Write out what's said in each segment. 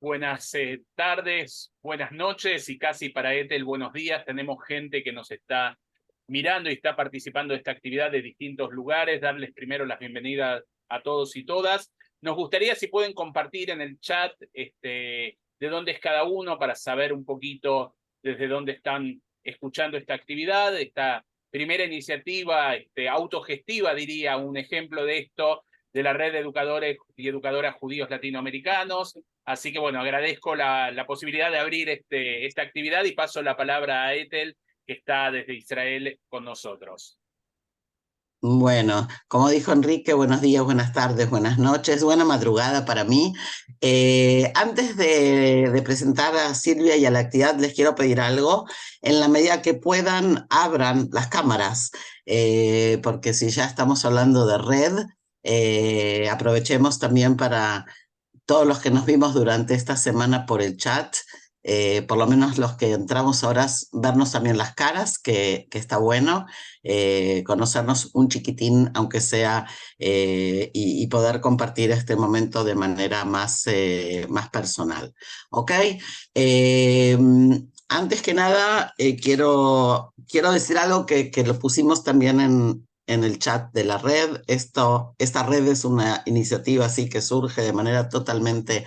buenas tardes, buenas noches y casi para Ethel buenos días. Tenemos gente que nos está mirando y está participando de esta actividad de distintos lugares. Darles primero las bienvenidas a todos y todas. Nos gustaría si pueden compartir en el chat de dónde es cada uno para saber un poquito desde dónde están escuchando esta actividad, esta primera iniciativa autogestiva, diría, un ejemplo de esto, de la red de educadores y educadoras judíos latinoamericanos. Así que bueno, agradezco la posibilidad de abrir esta actividad y paso la palabra a Ethel, que está desde Israel con nosotros. Bueno, como dijo Enrique, buenos días, buenas tardes, buenas noches, buena madrugada para mí. Antes de presentar a Silvia y a la actividad, les quiero pedir algo. En la medida que puedan, abran las cámaras, porque si ya estamos hablando de red, aprovechemos también para todos los que nos vimos durante esta semana por el chat, por lo menos los que entramos ahora, vernos también las caras, que está bueno, conocernos un chiquitín, aunque sea, y poder compartir este momento de manera más personal. ¿Ok? Eh, Antes que nada, quiero decir algo que lo pusimos también en el chat de la red. Esta red es una iniciativa así que surge de manera totalmente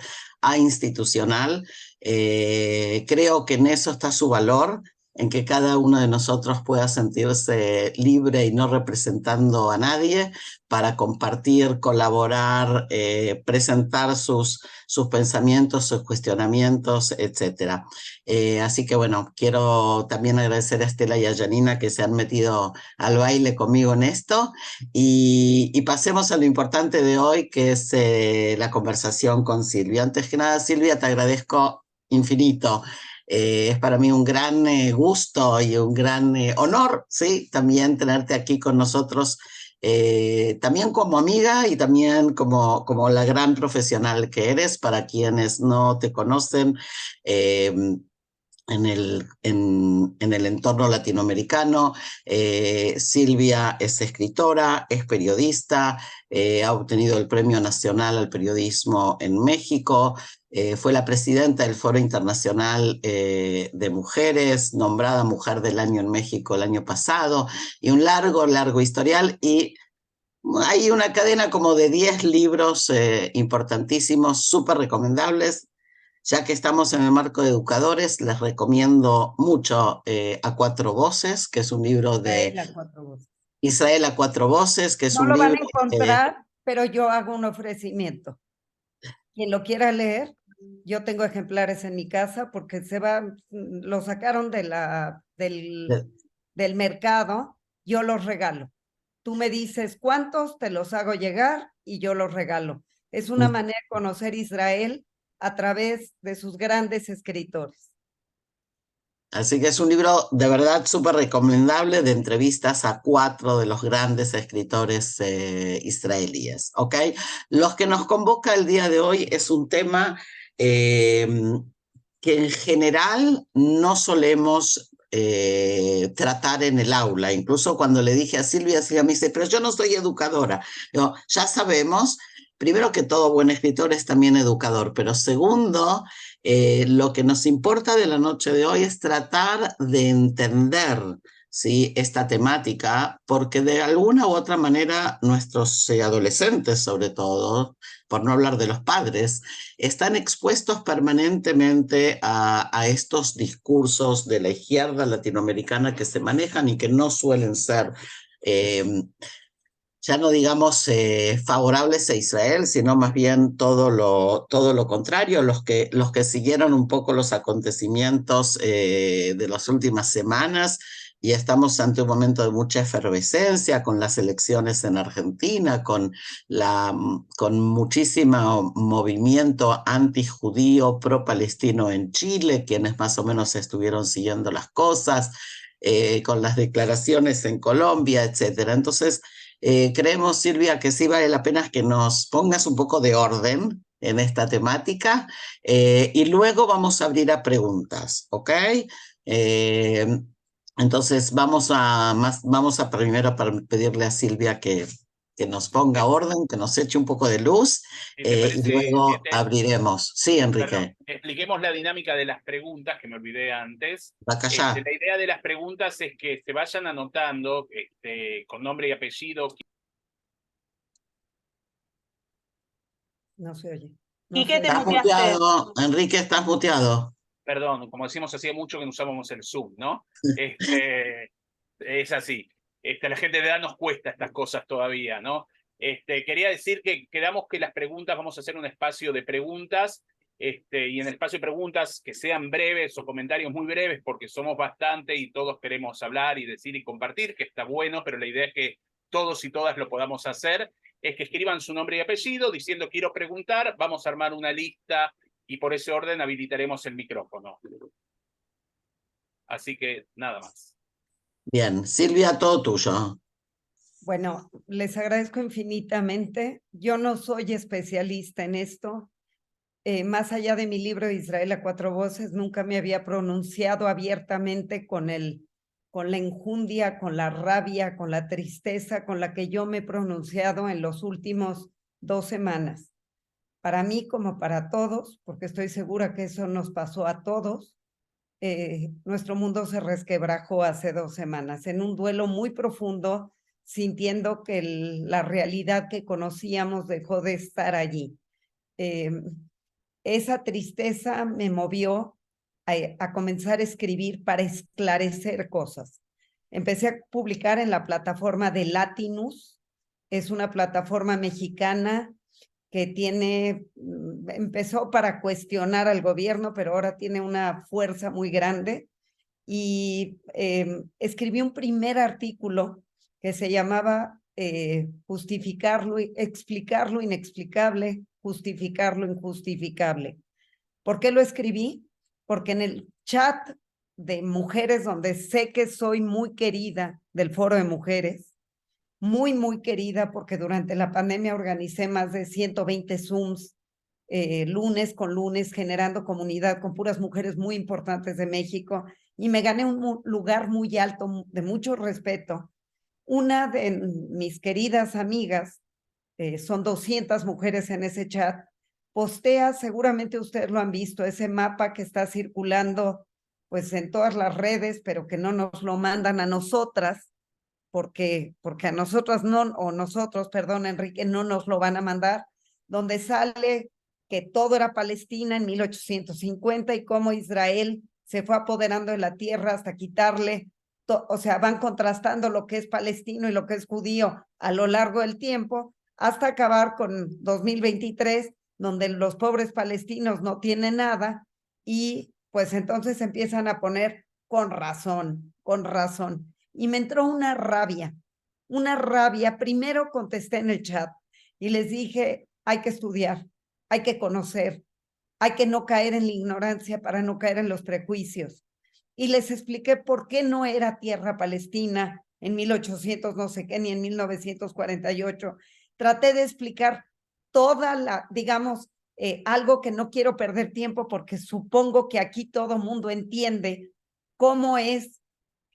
institucional. Creo que en eso está su valor, en que cada uno de nosotros pueda sentirse libre y no representando a nadie para compartir, colaborar, presentar sus pensamientos, sus cuestionamientos, etcétera. Así que bueno, quiero también agradecer a Estela y a Janina que se han metido al baile conmigo en esto y pasemos a lo importante de hoy, que es la conversación con Silvia. Antes que nada, Silvia, te agradezco infinito. Es para mí un gran gusto y un gran honor, sí, también tenerte aquí con nosotros, también como amiga y también como la gran profesional que eres. Para quienes no te conocen, eh, en el entorno latinoamericano. Silvia es escritora, es periodista, ha obtenido el Premio Nacional al Periodismo en México, fue la presidenta del Foro Internacional de Mujeres, nombrada Mujer del Año en México el año pasado, y un largo historial. Y hay una cadena como de 10 libros importantísimos, súper recomendables. Ya que estamos en el marco de educadores, les recomiendo mucho A Cuatro Voces, que es un libro de Israel a cuatro voces. Israel a Cuatro Voces, que es No un lo van libro... a encontrar, pero yo hago un ofrecimiento. Quien lo quiera leer, yo tengo ejemplares en mi casa porque lo sacaron del mercado, yo los regalo. Tú me dices cuántos, te los hago llegar y yo los regalo. Es una manera de conocer Israel a través de sus grandes escritores. Así que es un libro de verdad súper recomendable, de entrevistas a 4 de los grandes escritores israelíes. ¿Ok? Los que nos convoca el día de hoy es un tema que en general no solemos tratar en el aula. Incluso cuando le dije a Silvia me dice, pero yo no soy educadora. Yo, ya sabemos, primero que todo buen escritor es también educador, pero segundo, lo que nos importa de la noche de hoy es tratar de entender, ¿sí?, esta temática, porque de alguna u otra manera nuestros adolescentes, sobre todo, por no hablar de los padres, están expuestos permanentemente a estos discursos de la izquierda latinoamericana que se manejan y que no suelen ser... ya no digamos favorables a Israel, sino más bien todo lo contrario, los que siguieron un poco los acontecimientos de las últimas semanas, y estamos ante un momento de mucha efervescencia con las elecciones en Argentina, con muchísimo movimiento antijudío, pro-palestino en Chile, quienes más o menos estuvieron siguiendo las cosas, con las declaraciones en Colombia, etcétera. Entonces, creemos, Silvia, que sí vale la pena que nos pongas un poco de orden en esta temática, y luego vamos a abrir a preguntas, ¿ok? Entonces vamos a primero para pedirle a Silvia que que nos ponga orden, que nos eche un poco de luz Si te y parece, luego abriremos. Sí, perdón, Enrique, expliquemos la dinámica de las preguntas, que me olvidé antes. Bacallá. La idea de las preguntas es que se vayan anotando con nombre y apellido. No se oye. No Quique, se te oye. Estás muteaste. muteado, Enrique, estás muteado. Perdón, como decimos, hacía mucho que no usábamos el Zoom, ¿no? Es así. A la gente de edad nos cuesta estas cosas todavía, ¿no? Quería decir que quedamos que las preguntas, vamos a hacer un espacio de preguntas, y en el espacio de preguntas que sean breves o comentarios muy breves, porque somos bastante y todos queremos hablar y decir y compartir, que está bueno, pero la idea es que todos y todas lo podamos hacer, es que escriban su nombre y apellido diciendo quiero preguntar, vamos a armar una lista y por ese orden habilitaremos el micrófono. Así que nada más. Bien, Silvia, todo tuyo. Bueno, les agradezco infinitamente. Yo no soy especialista en esto. Más allá de mi libro Israel a cuatro voces, nunca me había pronunciado abiertamente con la enjundia, con la rabia, con la tristeza con la que yo me he pronunciado en los últimos 2 semanas. Para mí, como para todos, porque estoy segura que eso nos pasó a todos, nuestro mundo se resquebrajó hace 2 semanas en un duelo muy profundo, sintiendo que la realidad que conocíamos dejó de estar allí. Esa tristeza me movió a comenzar a escribir para esclarecer cosas. Empecé a publicar en la plataforma de Latinus, es una plataforma mexicana que empezó para cuestionar al gobierno, pero ahora tiene una fuerza muy grande. Y escribí un primer artículo que se llamaba explicar lo inexplicable, justificar lo injustificable. ¿Por qué lo escribí? Porque en el chat de mujeres, donde sé que soy muy querida del Foro de Mujeres, muy, muy querida, porque durante la pandemia organicé más de 120 Zooms, lunes con lunes, generando comunidad con puras mujeres muy importantes de México, y me gané un lugar muy alto, de mucho respeto. Una de mis queridas amigas, son 200 mujeres en ese chat, postea, seguramente ustedes lo han visto, ese mapa que está circulando pues en todas las redes, pero que no nos lo mandan a nosotras, porque a nosotras no, o nosotros, perdón, Enrique, no nos lo van a mandar, donde sale que todo era Palestina en 1850 y cómo Israel se fue apoderando de la tierra hasta quitarle, o sea, van contrastando lo que es palestino y lo que es judío a lo largo del tiempo, hasta acabar con 2023, donde los pobres palestinos no tienen nada, y pues entonces empiezan a poner con razón, con razón. Y me entró una rabia. Primero contesté en el chat y les dije, hay que estudiar, hay que conocer, hay que no caer en la ignorancia para no caer en los prejuicios. Y les expliqué por qué no era tierra palestina en 1800 no sé qué, ni en 1948. Traté de explicar digamos, algo que no quiero perder tiempo porque supongo que aquí todo mundo entiende cómo es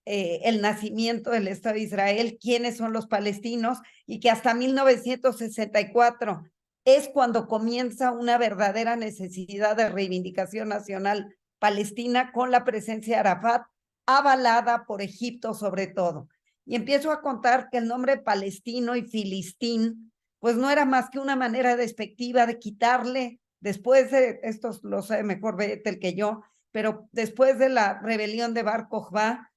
el nacimiento del Estado de Israel, quiénes son los palestinos, y que hasta 1964 es cuando comienza una verdadera necesidad de reivindicación nacional palestina con la presencia de Arafat, avalada por Egipto sobre todo. Y empiezo a contar que el nombre palestino y filistín pues no era más que una manera despectiva de quitarle, después de, esto lo sabe mejor Betel que yo, pero después de la rebelión de Bar Kokhba,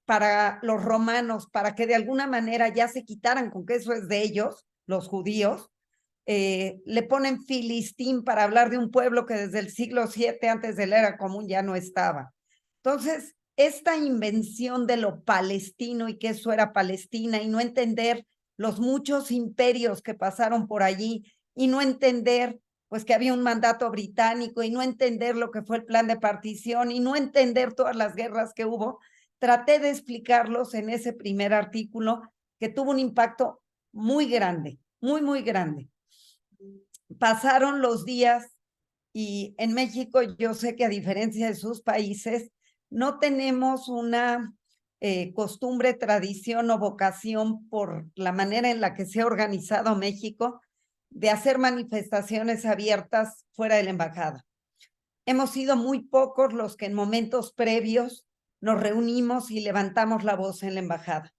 para los romanos, para que de alguna manera ya se quitaran con que eso es de ellos, los judíos, le ponen filistín para hablar de un pueblo que desde el siglo VII antes de la era común ya no estaba. Entonces, esta invención de lo palestino y que eso era Palestina y no entender los muchos imperios que pasaron por allí y no entender pues que había un mandato británico y no entender lo que fue el plan de partición y no entender todas las guerras que hubo, traté de explicarlos en ese primer artículo que tuvo un impacto muy grande, muy, muy grande. Pasaron los días y en México yo sé que a diferencia de sus países no tenemos una costumbre, tradición o vocación por la manera en la que se ha organizado México de hacer manifestaciones abiertas fuera de la embajada. Hemos sido muy pocos los que en momentos previos nos reunimos y levantamos la voz en la embajada.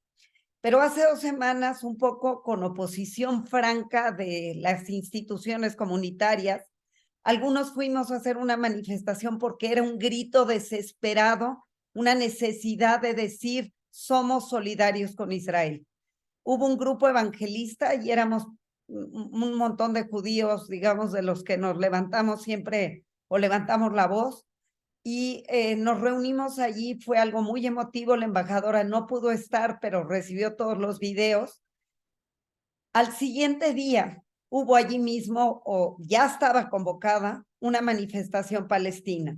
Pero hace 2 semanas, un poco con oposición franca de las instituciones comunitarias, algunos fuimos a hacer una manifestación porque era un grito desesperado, una necesidad de decir, somos solidarios con Israel. Hubo un grupo evangelista y éramos un montón de judíos, digamos, de los que nos levantamos siempre o levantamos la voz, y nos reunimos allí. Fue algo muy emotivo. La embajadora no pudo estar, pero recibió todos los videos. Al siguiente día hubo allí mismo, o ya estaba convocada, una manifestación palestina.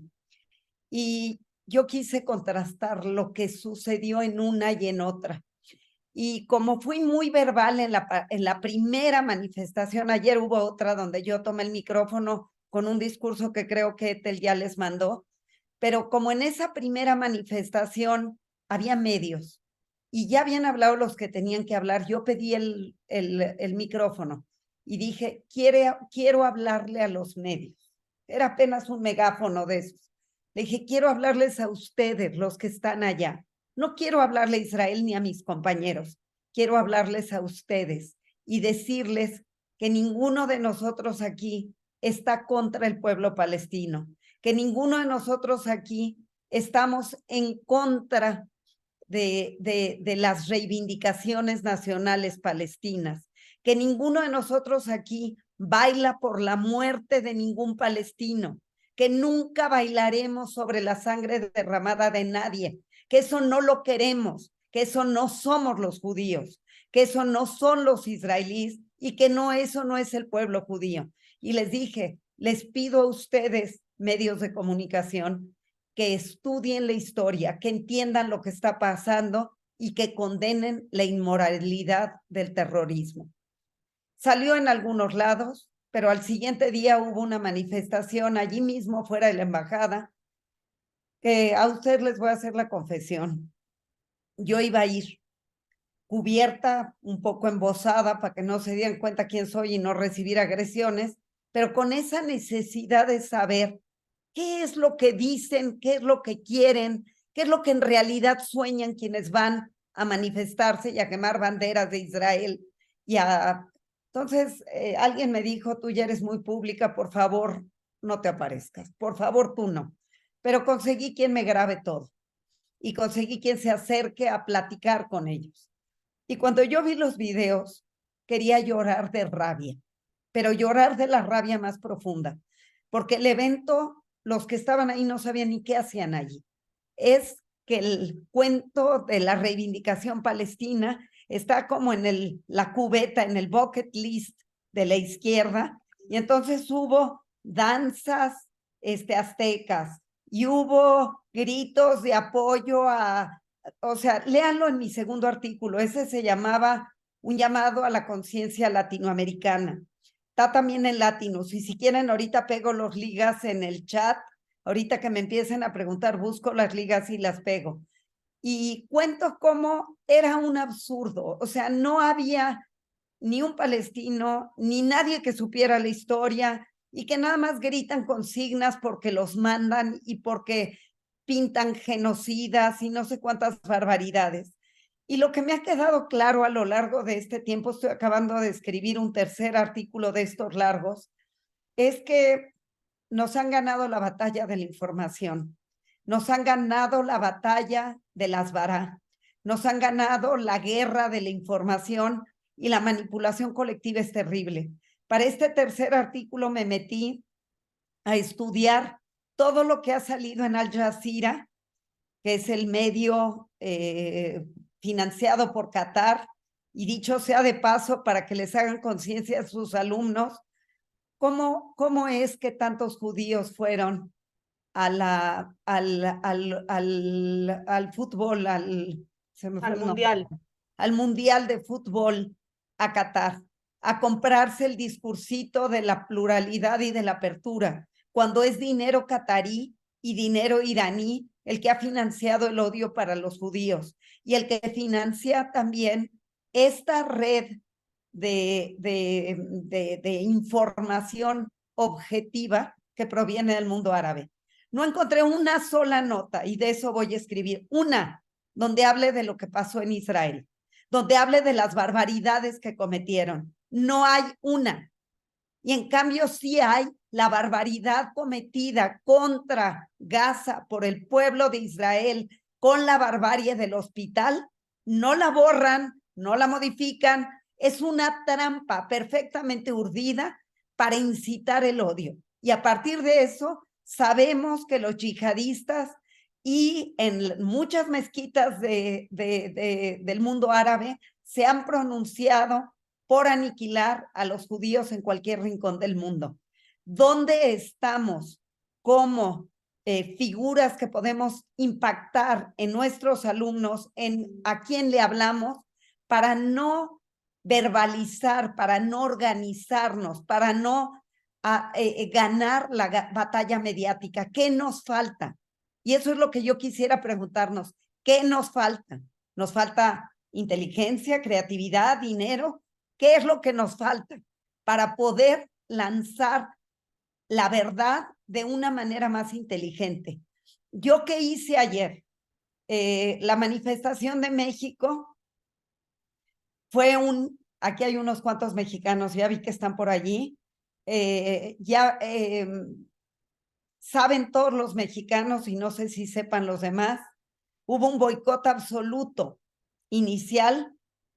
Y yo quise contrastar lo que sucedió en una y en otra. Y como fui muy verbal en la primera manifestación, ayer hubo otra donde yo tomé el micrófono con un discurso que creo que Ethel ya les mandó, pero como en esa primera manifestación había medios y ya habían hablado los que tenían que hablar, yo pedí el micrófono y dije, quiero hablarle a los medios. Era apenas un megáfono de esos. Le dije, quiero hablarles a ustedes, los que están allá. No quiero hablarle a Israel ni a mis compañeros, quiero hablarles a ustedes y decirles que ninguno de nosotros aquí está contra el pueblo palestino, que ninguno de nosotros aquí estamos en contra de las reivindicaciones nacionales palestinas, que ninguno de nosotros aquí baila por la muerte de ningún palestino, que nunca bailaremos sobre la sangre derramada de nadie, que eso no lo queremos, que eso no somos los judíos, que eso no son los israelíes y que eso no es el pueblo judío. Y les dije, les pido a ustedes, medios de comunicación, que estudien la historia, que entiendan lo que está pasando y que condenen la inmoralidad del terrorismo. Salió en algunos lados, pero al siguiente día hubo una manifestación allí mismo fuera de la embajada, que a ustedes les voy a hacer la confesión. Yo iba a ir cubierta, un poco embosada para que no se dieran cuenta quién soy y no recibir agresiones, pero con esa necesidad de saber qué es lo que dicen, qué es lo que quieren, qué es lo que en realidad sueñan quienes van a manifestarse y a quemar banderas de Israel. Entonces, alguien me dijo, tú ya eres muy pública, por favor, no te aparezcas, por favor, tú no. Pero conseguí quien me grabe todo y conseguí quien se acerque a platicar con ellos. Y cuando yo vi los videos, quería llorar de rabia, pero llorar de la rabia más profunda, porque el evento, los que estaban ahí no sabían ni qué hacían allí. Es que el cuento de la reivindicación palestina está como en la cubeta, en el bucket list de la izquierda, y entonces hubo danzas aztecas y hubo gritos de apoyo o sea, léanlo en mi segundo artículo, ese se llamaba Un llamado a la conciencia latinoamericana. Está también en Latinos, y si quieren ahorita pego los ligas en el chat, ahorita que me empiecen a preguntar, busco las ligas y las pego. Y cuento cómo era un absurdo, o sea, no había ni un palestino, ni nadie que supiera la historia, y que nada más gritan consignas porque los mandan y porque pintan genocidas y no sé cuántas barbaridades. Y lo que me ha quedado claro a lo largo de este tiempo, estoy acabando de escribir un tercer artículo de estos largos, es que nos han ganado la batalla de la información, nos han ganado la batalla de las varas, nos han ganado la guerra de la información y la manipulación colectiva es terrible. Para este tercer artículo me metí a estudiar todo lo que ha salido en Al Jazeera, que es el medio financiado por Qatar, y dicho sea de paso, para que les hagan conciencia a sus alumnos, ¿cómo es que tantos judíos fueron al fútbol, al mundial. Al mundial de fútbol a Qatar, a comprarse el discursito de la pluralidad y de la apertura, cuando es dinero catarí y dinero iraní el que ha financiado el odio para los judíos y el que financia también esta red de información objetiva que proviene del mundo árabe. No encontré una sola nota, y de eso voy a escribir, una, donde hable de lo que pasó en Israel, donde hable de las barbaridades que cometieron. No hay una. Y en cambio sí hay la barbaridad cometida contra Gaza por el pueblo de Israel con la barbarie del hospital. No la borran, no la modifican. Es una trampa perfectamente urdida para incitar el odio. Y a partir de eso sabemos que los yihadistas y en muchas mezquitas del mundo árabe se han pronunciado por aniquilar a los judíos en cualquier rincón del mundo. ¿Dónde estamos como figuras que podemos impactar en nuestros alumnos, en a quién le hablamos, para no verbalizar, para no organizarnos, para no ganar la batalla mediática? ¿Qué nos falta? Y eso es lo que yo quisiera preguntarnos. ¿Qué nos falta? ¿Nos falta inteligencia, creatividad, dinero? ¿Qué es lo que nos falta para poder lanzar la verdad de una manera más inteligente? ¿Yo qué hice ayer? La manifestación de México fue aquí hay unos cuantos mexicanos, ya vi que están por allí, saben todos los mexicanos y no sé si sepan los demás, hubo un boicot absoluto inicial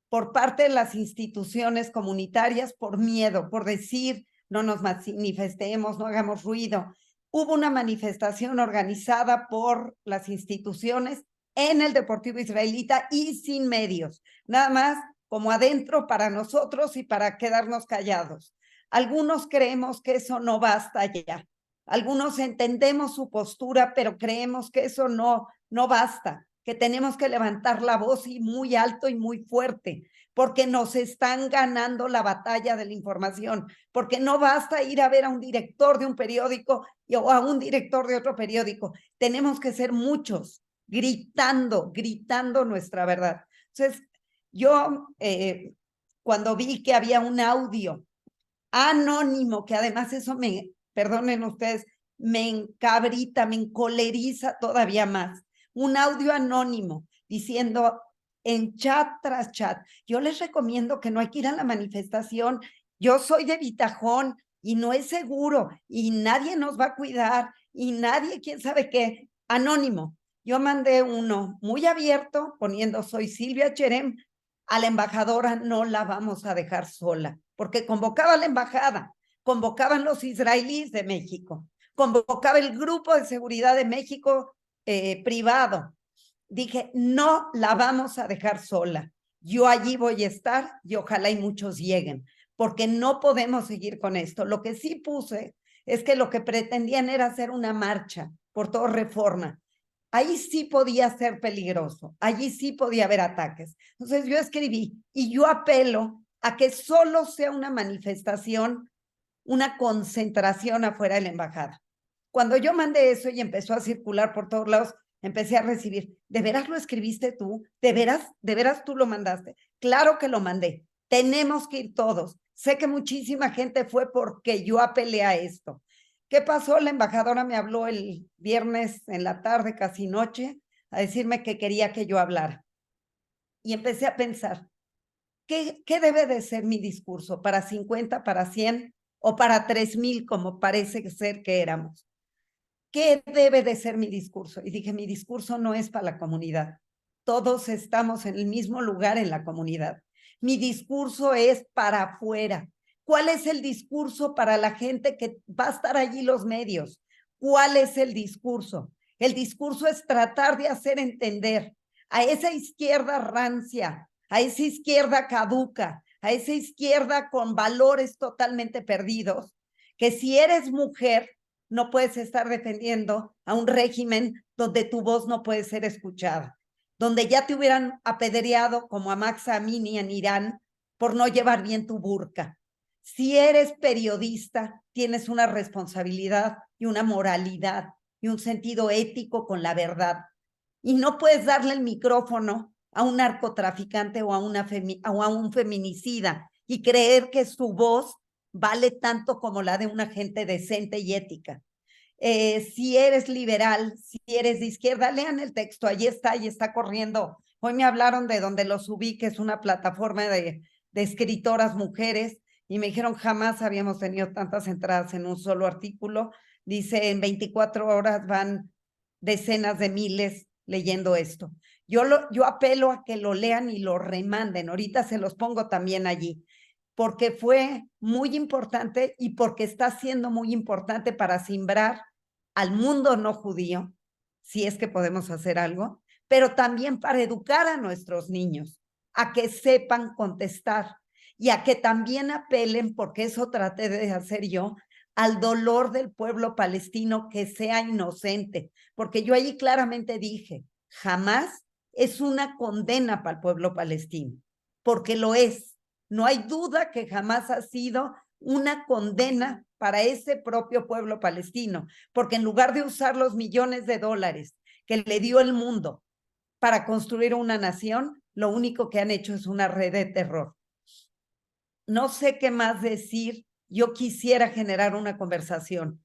por parte de las instituciones comunitarias por miedo, por decir no nos manifestemos, no hagamos ruido. Hubo una manifestación organizada por las instituciones en el Deportivo Israelita y sin medios, nada más como adentro para nosotros y para quedarnos callados. Algunos creemos que eso no basta ya. Algunos entendemos su postura, pero creemos que eso no basta, que tenemos que levantar la voz y muy alto y muy fuerte, porque nos están ganando la batalla de la información, porque no basta ir a ver a un director de un periódico o a un director de otro periódico. Tenemos que ser muchos, gritando nuestra verdad. Entonces, yo cuando vi que había un audio anónimo, que además eso perdonen ustedes, me encabrita, me encoleriza todavía más. Un audio anónimo diciendo en chat tras chat, yo les recomiendo que no hay que ir a la manifestación, yo soy de Vitajón y no es seguro y nadie nos va a cuidar y nadie, quién sabe qué, anónimo. Yo mandé uno muy abierto poniendo soy Silvia Cherem, a la embajadora no la vamos a dejar sola, porque convocaba a la embajada, convocaban los israelíes de México, convocaba el Grupo de Seguridad de México privado. Dije, no la vamos a dejar sola. Yo allí voy a estar y ojalá y muchos lleguen, porque no podemos seguir con esto. Lo que sí puse es que lo que pretendían era hacer una marcha por toda Reforma. Ahí sí podía ser peligroso, allí sí podía haber ataques. Entonces yo escribí y yo apelo a que solo sea una manifestación, una concentración afuera de la embajada. Cuando yo mandé eso y empezó a circular por todos lados, empecé a recibir, ¿de veras lo escribiste tú? ¿De veras tú lo mandaste? Claro que lo mandé. Tenemos que ir todos. Sé que muchísima gente fue porque yo apelé a esto. ¿Qué pasó? La embajadora me habló el viernes en la tarde, casi noche, a decirme que quería que yo hablara. Y empecé a pensar, ¿qué debe de ser mi discurso? ¿Para 50, para 100 o para 3,000 como parece ser que éramos? ¿Qué debe de ser mi discurso? Y dije, mi discurso no es para la comunidad. Todos estamos en el mismo lugar en la comunidad. Mi discurso es para afuera. ¿Cuál es el discurso para la gente que va a estar allí los medios? ¿Cuál es el discurso? El discurso es tratar de hacer entender a esa izquierda rancia, a esa izquierda caduca, a esa izquierda con valores totalmente perdidos, que si eres mujer, no puedes estar defendiendo a un régimen donde tu voz no puede ser escuchada, donde ya te hubieran apedreado como a Mahsa Amini en Irán por no llevar bien tu burka. Si eres periodista, tienes una responsabilidad y una moralidad y un sentido ético con la verdad. Y no puedes darle el micrófono a un narcotraficante o a un feminicida y creer que su voz vale tanto como la de una gente decente y ética. Si eres liberal, si eres de izquierda, lean el texto, ahí está, y está corriendo. Hoy me hablaron de donde lo subí, que es una plataforma de escritoras mujeres, y me dijeron jamás habíamos tenido tantas entradas en un solo artículo. Dice, en 24 horas van decenas de miles leyendo esto. Yo apelo a que lo lean y lo remanden. Ahorita se los pongo también allí, porque fue muy importante y porque está siendo muy importante para simbrar al mundo no judío, si es que podemos hacer algo, pero también para educar a nuestros niños, a que sepan contestar y a que también apelen, porque eso traté de hacer yo, al dolor del pueblo palestino, que sea inocente, porque yo allí claramente dije, jamás es una condena para el pueblo palestino, porque lo es. No hay duda que jamás ha sido una condena para ese propio pueblo palestino, porque en lugar de usar los millones de dólares que le dio el mundo para construir una nación, lo único que han hecho es una red de terror. No sé qué más decir. Yo quisiera generar una conversación,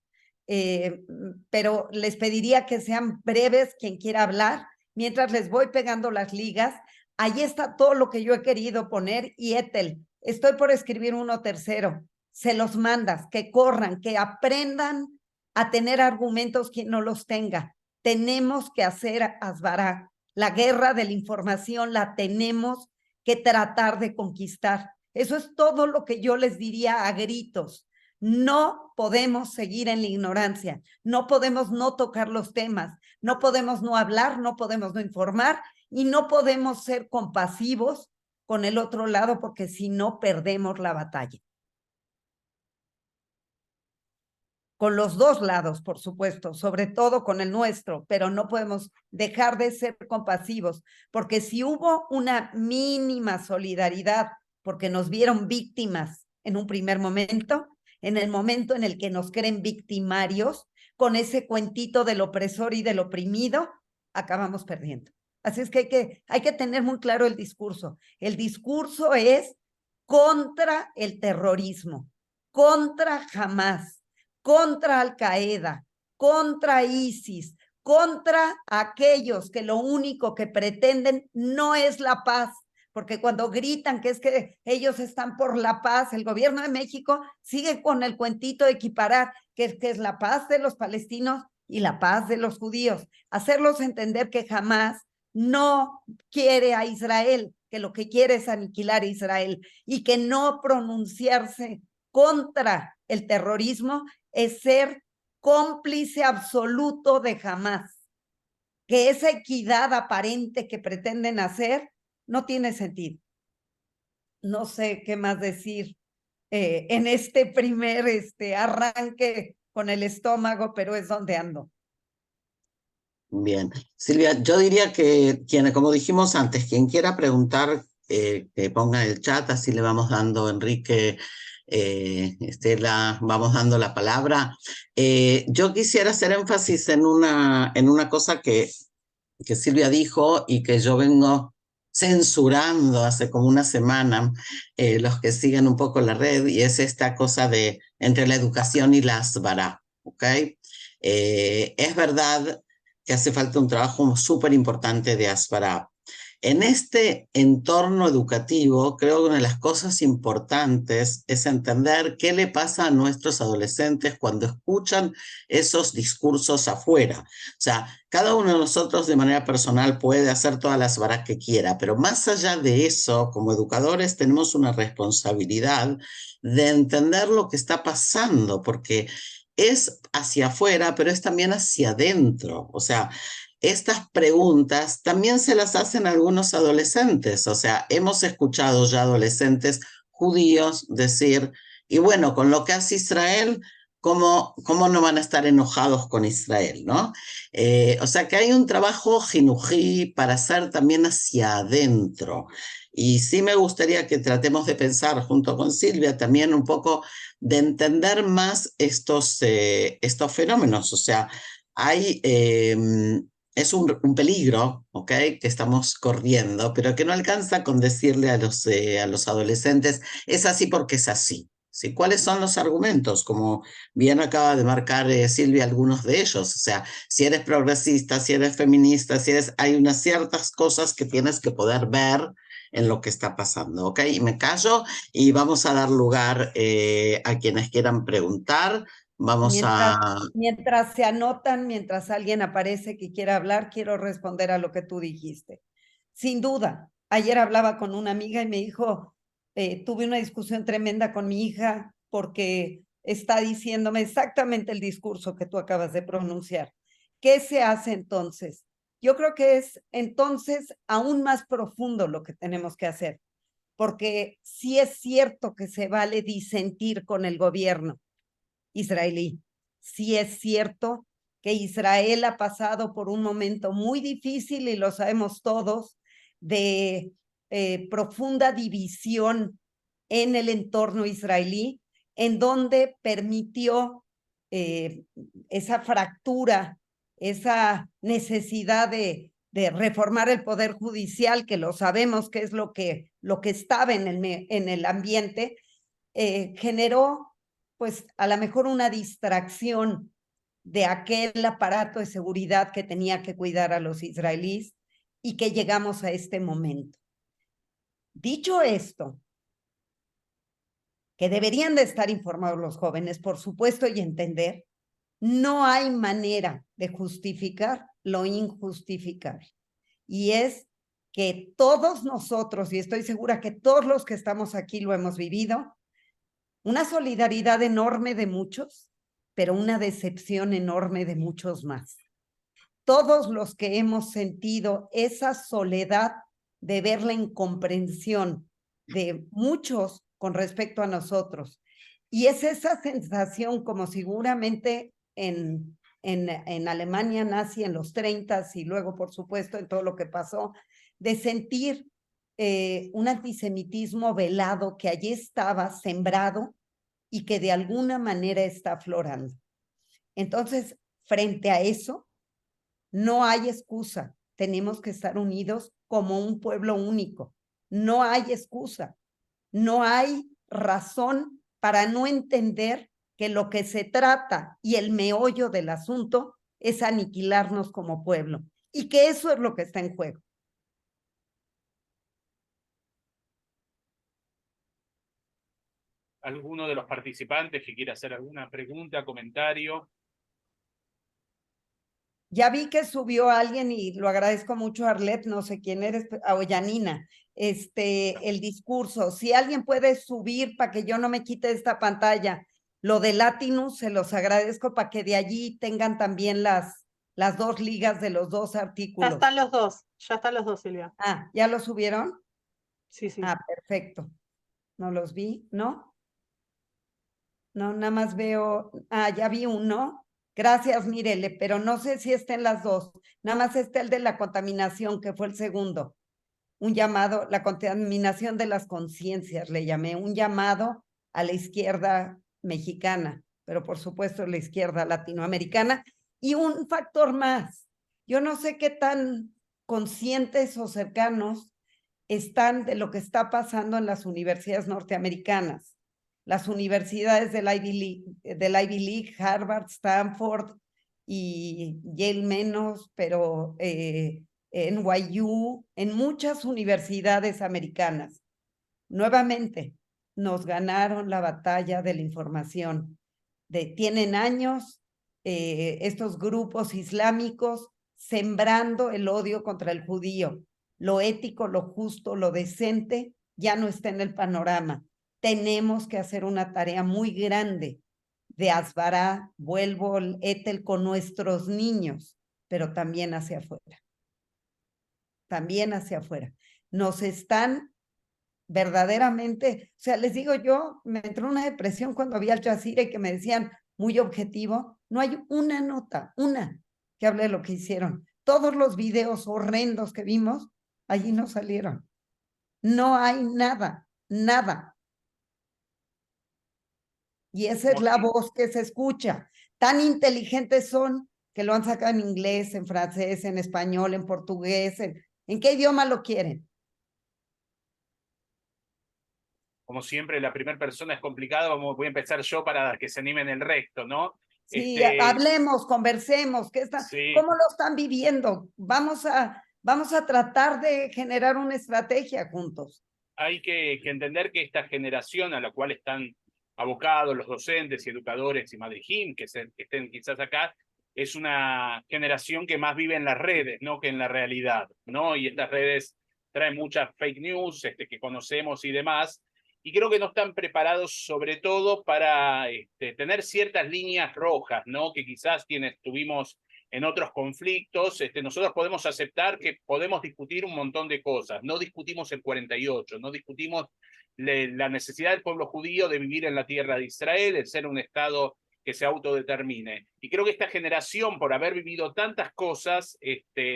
pero les pediría que sean breves quien quiera hablar, mientras les voy pegando las ligas. Ahí está todo lo que yo he querido poner, y Ethel, estoy por escribir uno tercero. Se los mandas, que corran, que aprendan a tener argumentos quien no los tenga. Tenemos que hacer Hasbará. La guerra de la información la tenemos que tratar de conquistar. Eso es todo lo que yo les diría a gritos. No podemos seguir en la ignorancia, no podemos no tocar los temas, no podemos no hablar, no podemos no informar y no podemos ser compasivos con el otro lado, porque si no perdemos la batalla. Con los dos lados, por supuesto, sobre todo con el nuestro, pero no podemos dejar de ser compasivos, porque si hubo una mínima solidaridad, porque nos vieron víctimas en un primer momento, en el momento en el que nos creen victimarios, con ese cuentito del opresor y del oprimido, acabamos perdiendo. Así es que hay que tener muy claro el discurso. El discurso es contra el terrorismo, contra Hamas, contra Al-Qaeda, contra ISIS, contra aquellos que lo único que pretenden no es la paz, porque cuando gritan que es que ellos están por la paz, el gobierno de México sigue con el cuentito de equiparar que es la paz de los palestinos y la paz de los judíos, hacerlos entender que jamás no quiere a Israel, que lo que quiere es aniquilar a Israel, y que no pronunciarse contra el terrorismo es ser cómplice absoluto de Hamas, que esa equidad aparente que pretenden hacer no tiene sentido. No sé qué más decir en este primer arranque con el estómago, pero es donde ando. Bien, Silvia, yo diría que como dijimos antes, quien quiera preguntar, que ponga en el chat, así le vamos dando, Enrique, Estela, vamos dando la palabra. Yo quisiera hacer énfasis en una cosa que Silvia dijo y que yo vengo censurando hace como una semana, los que siguen un poco la red, y es esta cosa de entre la educación y la Hasbará, ¿ok? Es verdad que hace falta un trabajo súper importante de Hasbará. En este entorno educativo, creo que una de las cosas importantes es entender qué le pasa a nuestros adolescentes cuando escuchan esos discursos afuera. O sea, cada uno de nosotros de manera personal puede hacer todas las varas que quiera, pero más allá de eso, como educadores tenemos una responsabilidad de entender lo que está pasando, porque es hacia afuera, pero es también hacia adentro. O sea, estas preguntas también se las hacen algunos adolescentes. O sea, hemos escuchado ya adolescentes judíos decir, y bueno, con lo que hace Israel, ¿cómo no van a estar enojados con Israel, ¿no? O sea que hay un trabajo jinují para hacer también hacia adentro. Y sí me gustaría que tratemos de pensar junto con Silvia también un poco de entender más estos fenómenos. O sea, hay, es un peligro, ¿ok? Que estamos corriendo, pero que no alcanza con decirle a los adolescentes, es así porque es así. ¿Sí? ¿Cuáles son los argumentos? Como bien acaba de marcar Silvia algunos de ellos. O sea, si eres progresista, si eres feminista, hay unas ciertas cosas que tienes que poder ver en lo que está pasando, ¿ok? Y me callo y vamos a dar lugar a quienes quieran preguntar. Vamos Mientras, a... mientras se anotan, mientras alguien aparece que quiera hablar, quiero responder a lo que tú dijiste. Sin duda, ayer hablaba con una amiga y me dijo, tuve una discusión tremenda con mi hija porque está diciéndome exactamente el discurso que tú acabas de pronunciar. ¿Qué se hace entonces? Yo creo que es entonces aún más profundo lo que tenemos que hacer, porque sí es cierto que se vale disentir con el gobierno israelí. Sí es cierto que Israel ha pasado por un momento muy difícil, y lo sabemos todos, de profunda división en el entorno israelí, en donde permitió esa fractura, esa necesidad de reformar el poder judicial, que lo sabemos que es lo que estaba en el ambiente, generó pues a lo mejor una distracción de aquel aparato de seguridad que tenía que cuidar a los israelíes, y que llegamos a este momento. Dicho esto, que deberían de estar informados los jóvenes, por supuesto, y entender, no hay manera de justificar lo injustificable. Y es que todos nosotros, y estoy segura que todos los que estamos aquí lo hemos vivido, una solidaridad enorme de muchos, pero una decepción enorme de muchos más. Todos los que hemos sentido esa soledad de ver la incomprensión de muchos con respecto a nosotros. Y es esa sensación, como seguramente en Alemania nazi en los 30 y luego, por supuesto, en todo lo que pasó, de sentir un antisemitismo velado que allí estaba sembrado y que de alguna manera está aflorando. Entonces, frente a eso, no hay excusa. Tenemos que estar unidos como un pueblo único. No hay excusa. No hay razón para no entender que lo que se trata y el meollo del asunto es aniquilarnos como pueblo, y que eso es lo que está en juego. ¿Alguno de los participantes que quiera hacer alguna pregunta, comentario? Ya vi que subió alguien y lo agradezco mucho, Arlet, no sé quién eres, o Yanina, el discurso. Si alguien puede subir para que yo no me quite esta pantalla, lo de Latinus, se los agradezco para que de allí tengan también las dos ligas de los dos artículos. Ya están los dos, Silvia. Ah, ¿ya lo subieron? Sí, sí. Ah, perfecto. No los vi, ¿no? No, nada más veo, ya vi uno. Gracias, Mirele, pero no sé si estén las dos. Nada más está el de la contaminación, que fue el segundo. Un llamado, la contaminación de las conciencias, le llamé, un llamado a la izquierda mexicana, pero por supuesto la izquierda latinoamericana. Y un factor más, yo no sé qué tan conscientes o cercanos están de lo que está pasando en las universidades norteamericanas. Las universidades del Ivy League, Harvard, Stanford y Yale menos, pero NYU, en muchas universidades americanas. Nuevamente, nos ganaron la batalla de la información. Tienen años estos grupos islámicos sembrando el odio contra el judío. Lo ético, lo justo, lo decente ya no está en el panorama. Tenemos que hacer una tarea muy grande de asbará, vuelvo al Etel, con nuestros niños, pero también hacia afuera. También hacia afuera. Nos están verdaderamente, o sea, les digo, yo me entró una depresión cuando vi Al Jazeera y que me decían muy objetivo, no hay una nota, una, que hable de lo que hicieron. Todos los videos horrendos que vimos, allí no salieron. No hay nada, nada. Y esa es la voz que se escucha. Tan inteligentes son que lo han sacado en inglés, en francés, en español, en portugués, ¿en qué idioma lo quieren? Como siempre, la primera persona es complicado, voy a empezar yo para que se animen el resto, ¿no? Sí, hablemos, conversemos, Sí. ¿cómo lo están viviendo? Vamos a tratar de generar una estrategia juntos. Hay que entender que esta generación a la cual están abocados los docentes y educadores y Madrijim, que estén quizás acá, es una generación que más vive en las redes, ¿no? Que en la realidad, ¿no? Y estas redes traen muchas fake news que conocemos y demás, y creo que no están preparados sobre todo para tener ciertas líneas rojas, ¿no? Que quizás quienes tuvimos en otros conflictos, nosotros podemos aceptar que podemos discutir un montón de cosas. No discutimos el 48, no discutimos la necesidad del pueblo judío de vivir en la tierra de Israel, de ser un Estado que se autodetermine. Y creo que esta generación, por haber vivido tantas cosas,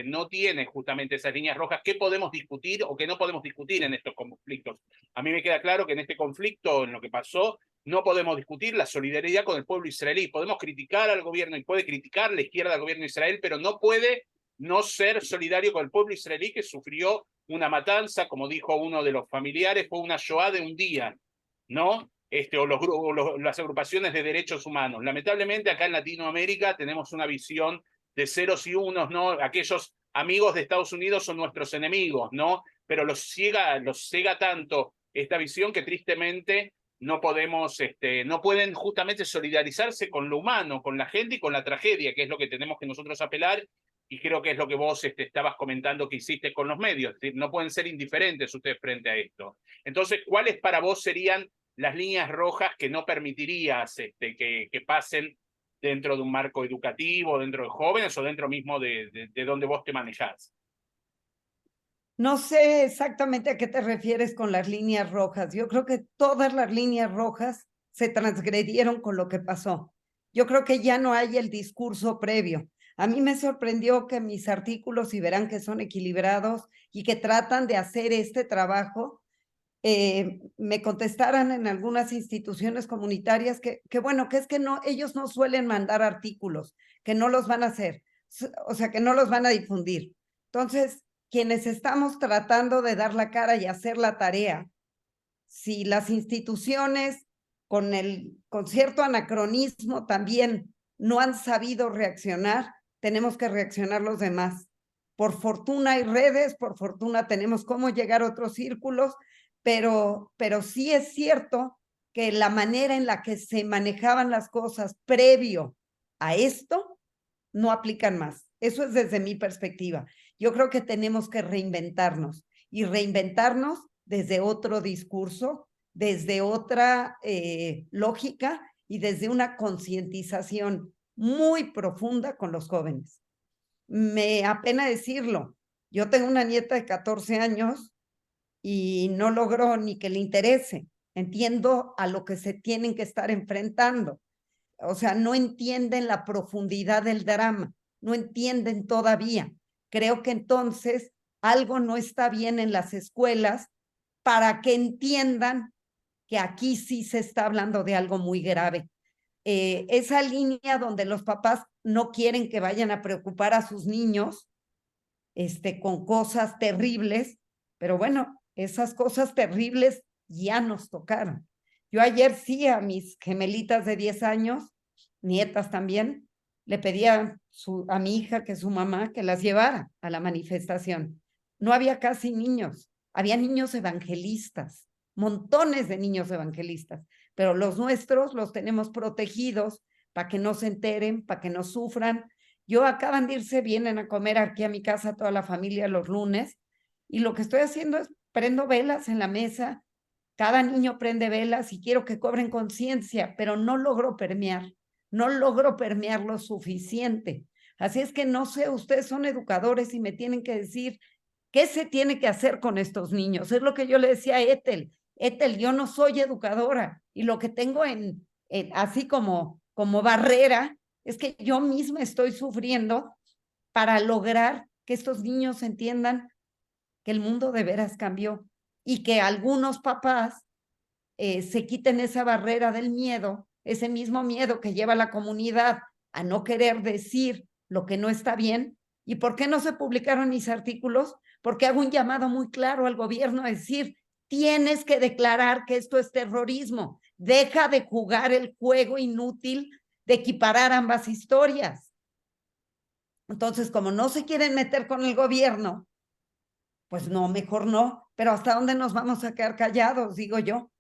no tiene justamente esas líneas rojas que podemos discutir o que no podemos discutir en estos conflictos. A mí me queda claro que en este conflicto, en lo que pasó, no podemos discutir la solidaridad con el pueblo israelí. Podemos criticar al gobierno y puede criticar la izquierda al gobierno de Israel, pero no puede no ser solidario con el pueblo israelí que sufrió una matanza, como dijo uno de los familiares, fue una Shoah de un día, ¿no? Las agrupaciones de derechos humanos. Lamentablemente acá en Latinoamérica tenemos una visión de ceros y unos, ¿no? Aquellos amigos de Estados Unidos son nuestros enemigos, ¿no? Pero los ciega tanto esta visión que tristemente no pueden justamente solidarizarse con lo humano, con la gente y con la tragedia, que es lo que tenemos que nosotros apelar, y creo que es lo que vos estabas comentando que hiciste con los medios. Es decir, no pueden ser indiferentes ustedes frente a esto. Entonces, ¿cuáles para vos serían las líneas rojas que no permitirías que pasen dentro de un marco educativo, dentro de jóvenes o dentro mismo de donde vos te manejás? No sé exactamente a qué te refieres con las líneas rojas. Yo creo que todas las líneas rojas se transgredieron con lo que pasó. Yo creo que ya no hay el discurso previo. A mí me sorprendió que mis artículos, y verán que son equilibrados y que tratan de hacer este trabajo, me contestaran en algunas instituciones comunitarias que bueno, que es que no, ellos no suelen mandar artículos, que no los van a hacer, o sea, que no los van a difundir. Entonces, quienes estamos tratando de dar la cara y hacer la tarea, si las instituciones con cierto anacronismo también no han sabido reaccionar, tenemos que reaccionar los demás. Por fortuna hay redes, por fortuna tenemos cómo llegar a otros círculos, pero sí es cierto que la manera en la que se manejaban las cosas previo a esto no aplican más. Eso es desde mi perspectiva. Yo creo que tenemos que reinventarnos y reinventarnos desde otro discurso, desde otra lógica y desde una concientización muy profunda con los jóvenes. Me apena decirlo, yo tengo una nieta de 14 años y no logro ni que le interese. Entiendo a lo que se tienen que estar enfrentando. O sea, no entienden la profundidad del drama, no entienden todavía. Creo que entonces algo no está bien en las escuelas para que entiendan que aquí sí se está hablando de algo muy grave. Esa línea donde los papás no quieren que vayan a preocupar a sus niños con cosas terribles, pero bueno, esas cosas terribles ya nos tocaron. Yo ayer sí a mis gemelitas de 10 años, nietas también, le pedía a mi hija, que es su mamá, que las llevara a la manifestación. No había casi niños, había niños evangelistas, montones de niños evangelistas, pero los nuestros los tenemos protegidos para que no se enteren, para que no sufran. Yo acaban de irse, vienen a comer aquí a mi casa toda la familia los lunes, y lo que estoy haciendo es prendo velas en la mesa, cada niño prende velas y quiero que cobren conciencia, pero no logro permear lo suficiente. Así es que no sé, ustedes son educadores y me tienen que decir qué se tiene que hacer con estos niños. Es lo que yo le decía a Ethel, yo no soy educadora y lo que tengo así como barrera es que yo misma estoy sufriendo para lograr que estos niños entiendan que el mundo de veras cambió y que algunos papás se quiten esa barrera del miedo, ese mismo miedo que lleva a la comunidad a no querer decir lo que no está bien. ¿Y por qué no se publicaron mis artículos? Porque hago un llamado muy claro al gobierno a decir, tienes que declarar que esto es terrorismo. Deja de jugar el juego inútil de equiparar ambas historias. Entonces, como no se quieren meter con el gobierno, pues no, mejor no. Pero ¿hasta dónde nos vamos a quedar callados? Digo yo.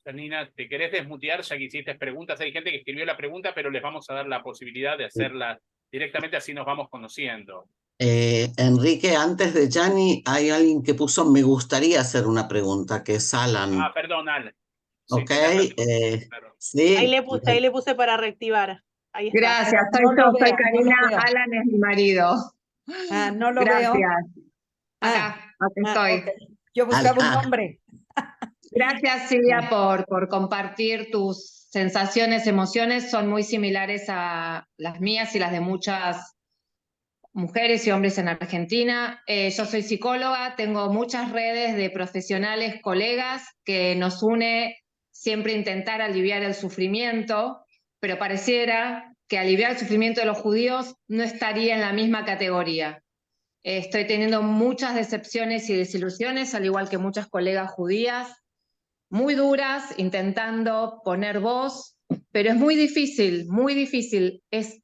Janina, ¿te querés desmutear ya que hiciste preguntas? Hay gente que escribió la pregunta, pero les vamos a dar la posibilidad de hacerla directamente, así nos vamos conociendo. Enrique, antes de Gianni, hay alguien que puso, me gustaría hacer una pregunta, que es Alan. Perdón, Al. Sí, Ok, claro. sí. Ahí le puse para reactivar. Ahí está. Gracias, No lo soy veo, Karina, no lo veo. Alan es mi marido. No lo veo. Gracias. Acá estoy. Okay. Yo buscaba un nombre. Gracias, Silvia, por compartir tus sensaciones, emociones. Son muy similares a las mías y las de muchas mujeres y hombres en Argentina. Yo soy psicóloga, tengo muchas redes de profesionales, colegas, que nos une siempre intentar aliviar el sufrimiento, pero pareciera que aliviar el sufrimiento de los judíos no estaría en la misma categoría. Estoy teniendo muchas decepciones y desilusiones, al igual que muchas colegas judías, muy duras, intentando poner voz, pero es muy difícil, muy difícil. Es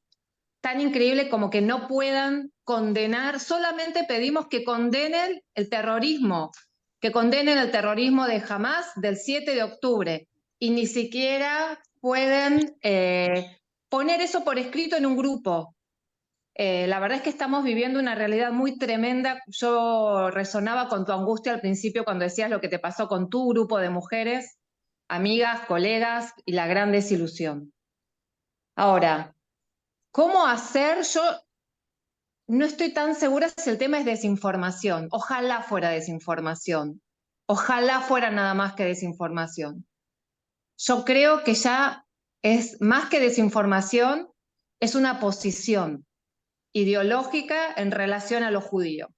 tan increíble como que no puedan condenar, solamente pedimos que condenen el terrorismo de Hamás del 7 de octubre, y ni siquiera pueden poner eso por escrito en un grupo. La verdad es que estamos viviendo una realidad muy tremenda. Yo resonaba con tu angustia al principio cuando decías lo que te pasó con tu grupo de mujeres, amigas, colegas, y la gran desilusión. Ahora, ¿cómo hacer? Yo no estoy tan segura si el tema es desinformación. Ojalá fuera desinformación. Ojalá fuera nada más que desinformación. Yo creo que ya es más que desinformación, es una posición ideológica en relación a lo judío,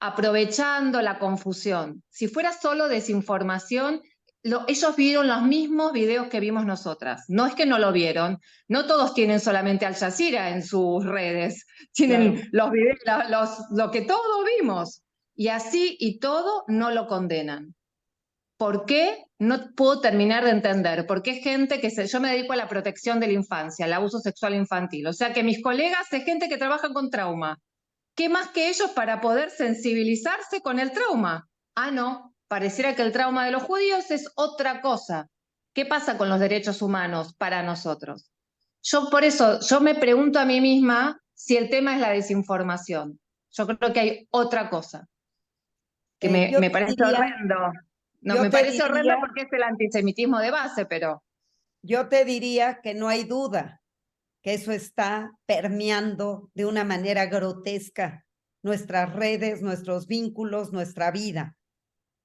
aprovechando la confusión. Si fuera solo desinformación, ellos vieron los mismos videos que vimos nosotras. No es que no lo vieron, no todos tienen solamente Al Jazeera en sus redes, tienen Claro. los videos, lo que todos vimos. Y así y todo no lo condenan. ¿Por qué? No puedo terminar de entender. Porque es gente que yo me dedico a la protección de la infancia, al abuso sexual infantil. O sea que mis colegas es gente que trabaja con trauma. ¿Qué más que ellos para poder sensibilizarse con el trauma? No, pareciera que el trauma de los judíos es otra cosa. ¿Qué pasa con los derechos humanos para nosotros? Por eso, yo me pregunto a mí misma si el tema es la desinformación. Yo creo que hay otra cosa, que me parece horrendo. No, me parece horrendo porque es el antisemitismo de base, pero... Yo te diría que no hay duda que eso está permeando de una manera grotesca nuestras redes, nuestros vínculos, nuestra vida.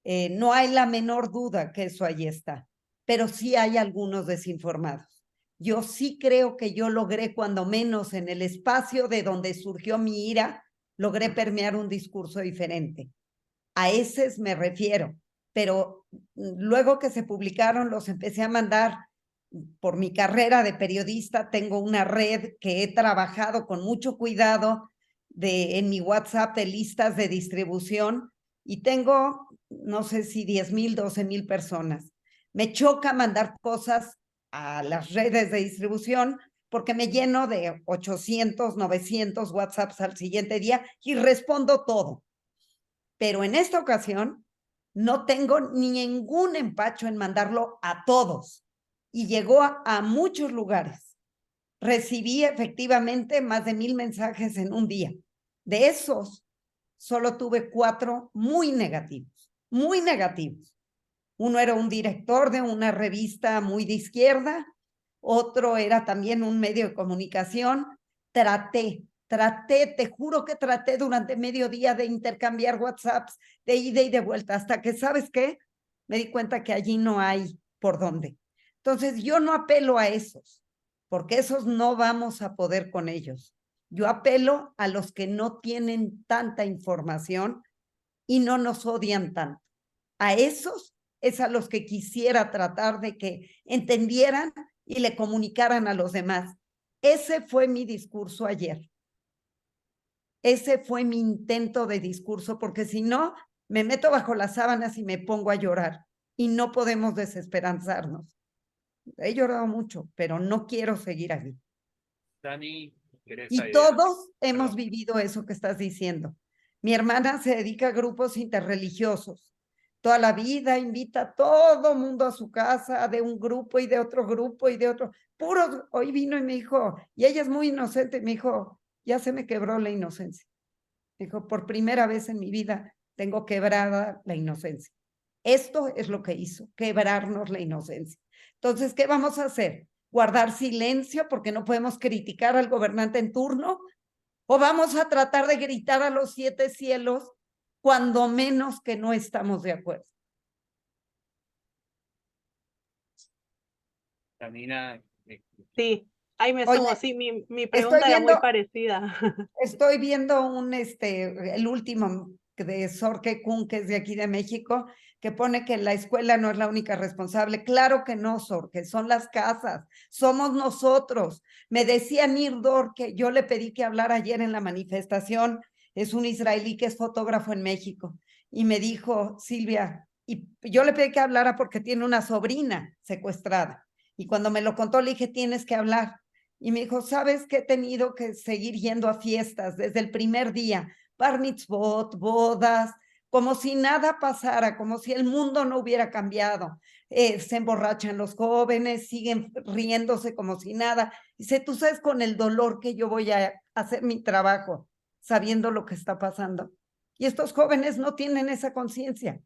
No hay la menor duda que eso ahí está, pero sí hay algunos desinformados. Yo sí creo que yo logré, cuando menos en el espacio de donde surgió mi ira, logré permear un discurso diferente. A esos me refiero, pero luego que se publicaron los empecé a mandar. Por mi carrera de periodista tengo una red que he trabajado con mucho cuidado en mi WhatsApp de listas de distribución, y tengo, no sé si 10,000, 12,000 personas. Me choca mandar cosas a las redes de distribución porque me lleno de 800, 900 WhatsApps al siguiente día y respondo todo. Pero en esta ocasión no tengo ningún empacho en mandarlo a todos, y llegó a muchos lugares. Recibí efectivamente más de 1,000 mensajes en un día. De esos, solo tuve 4 muy negativos, muy negativos. Uno era un director de una revista muy de izquierda, otro era también un medio de comunicación. Traté, te juro que traté durante medio día de intercambiar WhatsApps de ida y de vuelta, hasta que, ¿sabes qué? Me di cuenta que allí no hay por dónde. Entonces, yo no apelo a esos, porque esos no vamos a poder con ellos. Yo apelo a los que no tienen tanta información y no nos odian tanto. A esos es a los que quisiera tratar de que entendieran y le comunicaran a los demás. Ese fue mi discurso ayer. Ese fue mi intento de discurso, porque si no, me meto bajo las sábanas y me pongo a llorar. Y no podemos desesperanzarnos. He llorado mucho, pero no quiero seguir aquí. Dani, ¿querés Y ahí? todos hemos Perdón. vivido eso que estás diciendo. Mi hermana se dedica a grupos interreligiosos. Toda la vida invita a todo mundo a su casa, de un grupo y de otro grupo y de otro. Puros, hoy vino y me dijo, y ella es muy inocente, me dijo, ya se me quebró la inocencia. Dijo, por primera vez en mi vida tengo quebrada la inocencia. Esto es lo que hizo, quebrarnos la inocencia. Entonces, ¿qué vamos a hacer? ¿Guardar silencio porque no podemos criticar al gobernante en turno? ¿O vamos a tratar de gritar a los 7 cielos cuando menos que no estamos de acuerdo? Janina, Sí, ahí me Oye, sumo, sí, mi estoy pregunta era muy viendo, parecida. estoy viendo el último de Sorke Kun, que es de aquí de México, que pone que la escuela no es la única responsable. Claro que no, Sorke, son las casas, somos nosotros. Me decía Nirdor, que yo le pedí que hablara ayer en la manifestación, es un israelí que es fotógrafo en México, y me dijo, Silvia, y yo le pedí que hablara porque tiene una sobrina secuestrada, y cuando me lo contó le dije, tienes que hablar. Y me dijo, ¿sabes que he tenido que seguir yendo a fiestas desde el primer día? Bar mitzvot, bodas, como si nada pasara, como si el mundo no hubiera cambiado. Se emborrachan los jóvenes, siguen riéndose como si nada. Dice, tú sabes con el dolor que yo voy a hacer mi trabajo, sabiendo lo que está pasando. Y estos jóvenes no tienen esa conciencia.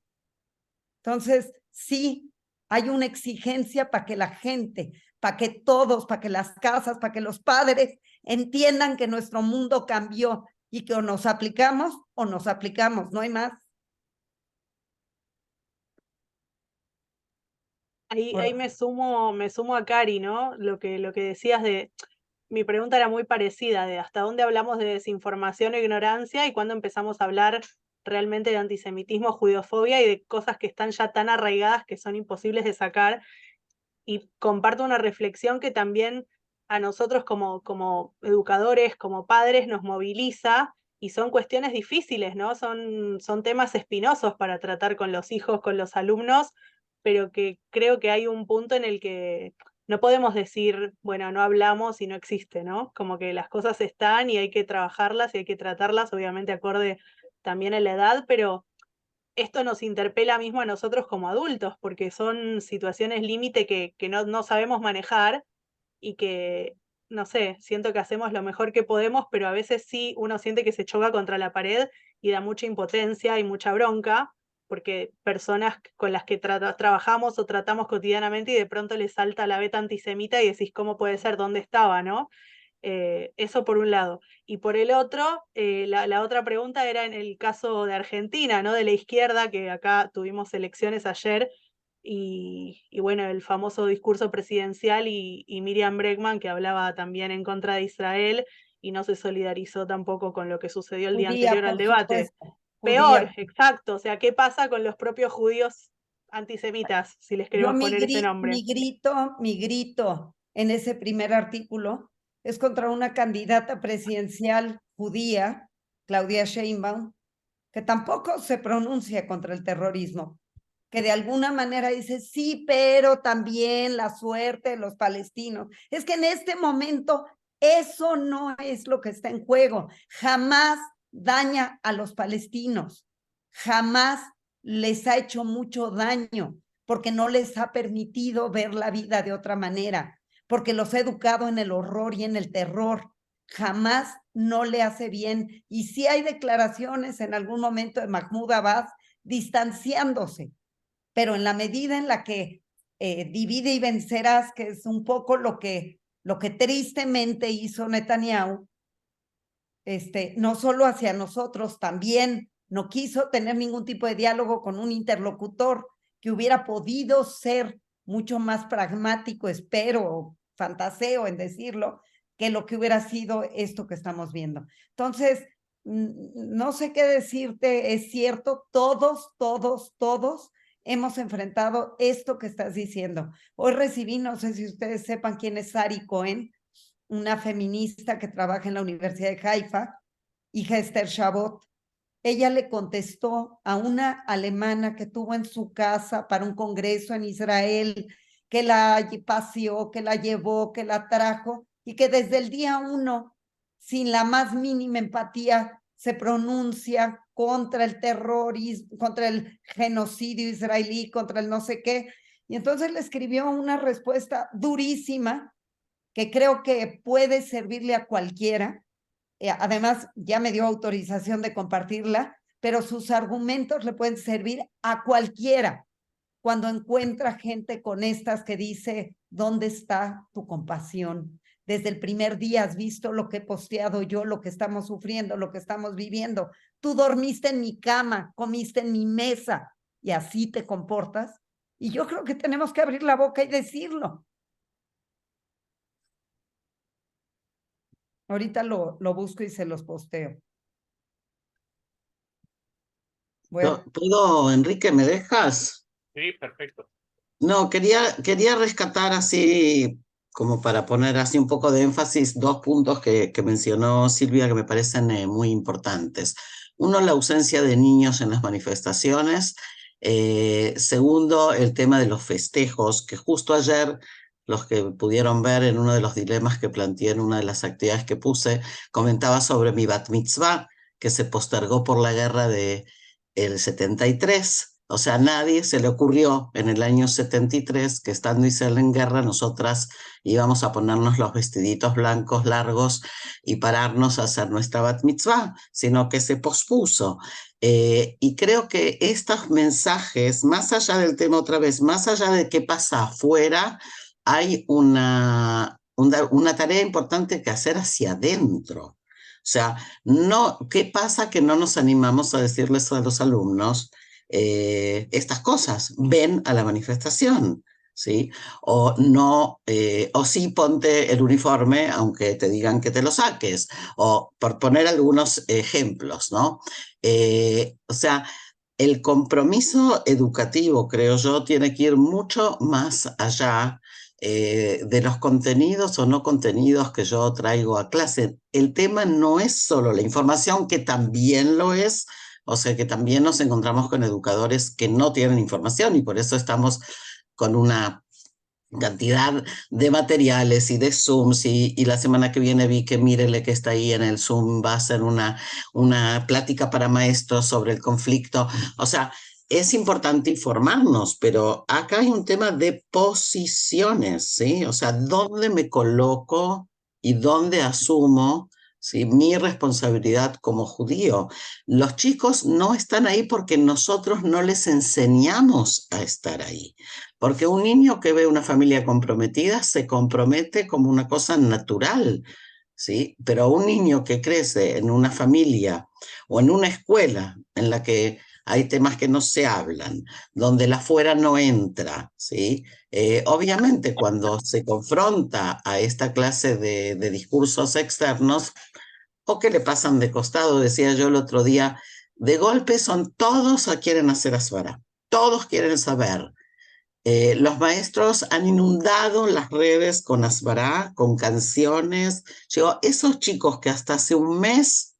Entonces, sí, hay una exigencia para que la gente, para que todos, para que las casas, para que los padres entiendan que nuestro mundo cambió y que o nos aplicamos, no hay más. Ahí me sumo a Cari, ¿no? Lo que decías de, mi pregunta era muy parecida, de hasta dónde hablamos de desinformación e ignorancia y cuándo empezamos a hablar realmente de antisemitismo, judeofobia y de cosas que están ya tan arraigadas que son imposibles de sacar. Y comparto una reflexión que también a nosotros como educadores, como padres, nos moviliza y son cuestiones difíciles, ¿no? Son temas espinosos para tratar con los hijos, con los alumnos, pero que creo que hay un punto en el que no podemos decir, bueno, no hablamos y no existe, ¿no? Como que las cosas están y hay que trabajarlas y hay que tratarlas, obviamente acorde también a la edad, pero esto nos interpela mismo a nosotros como adultos, porque son situaciones límite que no sabemos manejar y que, no sé, siento que hacemos lo mejor que podemos, pero a veces sí uno siente que se choca contra la pared y da mucha impotencia y mucha bronca, porque personas con las que trabajamos o tratamos cotidianamente y de pronto les salta la veta antisemita y decís, ¿cómo puede ser? ¿Dónde estaba? ¿No? Eso por un lado. Y por el otro, la otra pregunta era en el caso de Argentina, ¿no? De la izquierda, que acá tuvimos elecciones ayer, y bueno, el famoso discurso presidencial y Miriam Bregman, que hablaba también en contra de Israel y no se solidarizó tampoco con lo que sucedió el día Judía, anterior al por debate. supuesto. Peor, Judía. exacto. O sea, ¿qué pasa con los propios judíos antisemitas, si les Yo queremos poner ese nombre? mi grito en ese primer artículo es contra una candidata presidencial judía, Claudia Sheinbaum, que tampoco se pronuncia contra el terrorismo, que de alguna manera dice, sí, pero también la suerte de los palestinos. Es que en este momento eso no es lo que está en juego. Jamás daña a los palestinos, jamás les ha hecho mucho daño, porque no les ha permitido ver la vida de otra manera, porque los ha educado en el horror y en el terror. Jamás no le hace bien. Y sí hay declaraciones en algún momento de Mahmoud Abbas distanciándose, pero en la medida en la que divide y vencerás, que es un poco lo que tristemente hizo Netanyahu, no solo hacia nosotros, también no quiso tener ningún tipo de diálogo con un interlocutor que hubiera podido ser mucho más pragmático, espero, fantaseo en decirlo, que lo que hubiera sido esto que estamos viendo. Entonces, no sé qué decirte, es cierto, todos hemos enfrentado esto que estás diciendo. Hoy recibí, no sé si ustedes sepan quién es Sari Cohen, una feminista que trabaja en la Universidad de Haifa, hija Esther Chabot. Ella le contestó a una alemana que tuvo en su casa para un congreso en Israel, que la paseó, que la llevó, que la trajo, y que desde el día 1, sin la más mínima empatía, se pronuncia contra el terrorismo, contra el genocidio israelí, contra el no sé qué. Y entonces le escribió una respuesta durísima que creo que puede servirle a cualquiera. Además, ya me dio autorización de compartirla, pero sus argumentos le pueden servir a cualquiera cuando encuentra gente con estas que dice, ¿dónde está tu compasión? Desde el primer día has visto lo que he posteado yo, lo que estamos sufriendo, lo que estamos viviendo. Tú dormiste en mi cama, comiste en mi mesa y así te comportas. Y yo creo que tenemos que abrir la boca y decirlo. Ahorita lo busco y se los posteo. Bueno, ¿Puedo, Enrique, me dejas? Sí, perfecto. No, quería rescatar así, como para poner así un poco de énfasis, dos puntos que mencionó Silvia que me parecen muy importantes. Uno, la ausencia de niños en las manifestaciones. Segundo, el tema de los festejos, que justo ayer, los que pudieron ver en uno de los dilemas que planteé en una de las actividades que puse, comentaba sobre mi bat mitzvah, que se postergó por la guerra del 73. O sea, a nadie se le ocurrió en el año 73 que estando Israel en guerra, nosotras íbamos a ponernos los vestiditos blancos largos y pararnos a hacer nuestra bat mitzvah, sino que se pospuso. Y creo que estos mensajes, más allá del tema otra vez, más allá de qué pasa afuera, hay una tarea importante que hacer hacia adentro. O sea, no, ¿qué pasa que no nos animamos a decirles a los alumnos estas cosas? Ven a la manifestación, ¿sí? O no, o sí ponte el uniforme aunque te digan que te lo saques, o por poner algunos ejemplos, ¿no? O sea, el compromiso educativo, creo yo, tiene que ir mucho más allá de los contenidos o no contenidos que yo traigo a clase. El tema no es solo la información, que también lo es, o sea que también nos encontramos con educadores que no tienen información y por eso estamos con una cantidad de materiales y de Zooms y la semana que viene vi que Mírele que está ahí en el Zoom va a hacer una plática para maestros sobre el conflicto. O sea, es importante informarnos, pero acá hay un tema de posiciones, ¿sí? O sea, ¿dónde me coloco y dónde asumo, ¿sí?, mi responsabilidad como judío? Los chicos no están ahí porque nosotros no les enseñamos a estar ahí. Porque un niño que ve una familia comprometida se compromete como una cosa natural, ¿sí? Pero un niño que crece en una familia o en una escuela en la que hay temas que no se hablan, donde la afuera no entra, ¿sí? Obviamente cuando se confronta a esta clase de discursos externos o que le pasan de costado, decía yo el otro día, de golpe son todos a quieren hacer asvara, todos quieren saber. Los maestros han inundado las redes con asbará, con canciones. Esos chicos que hasta hace un mes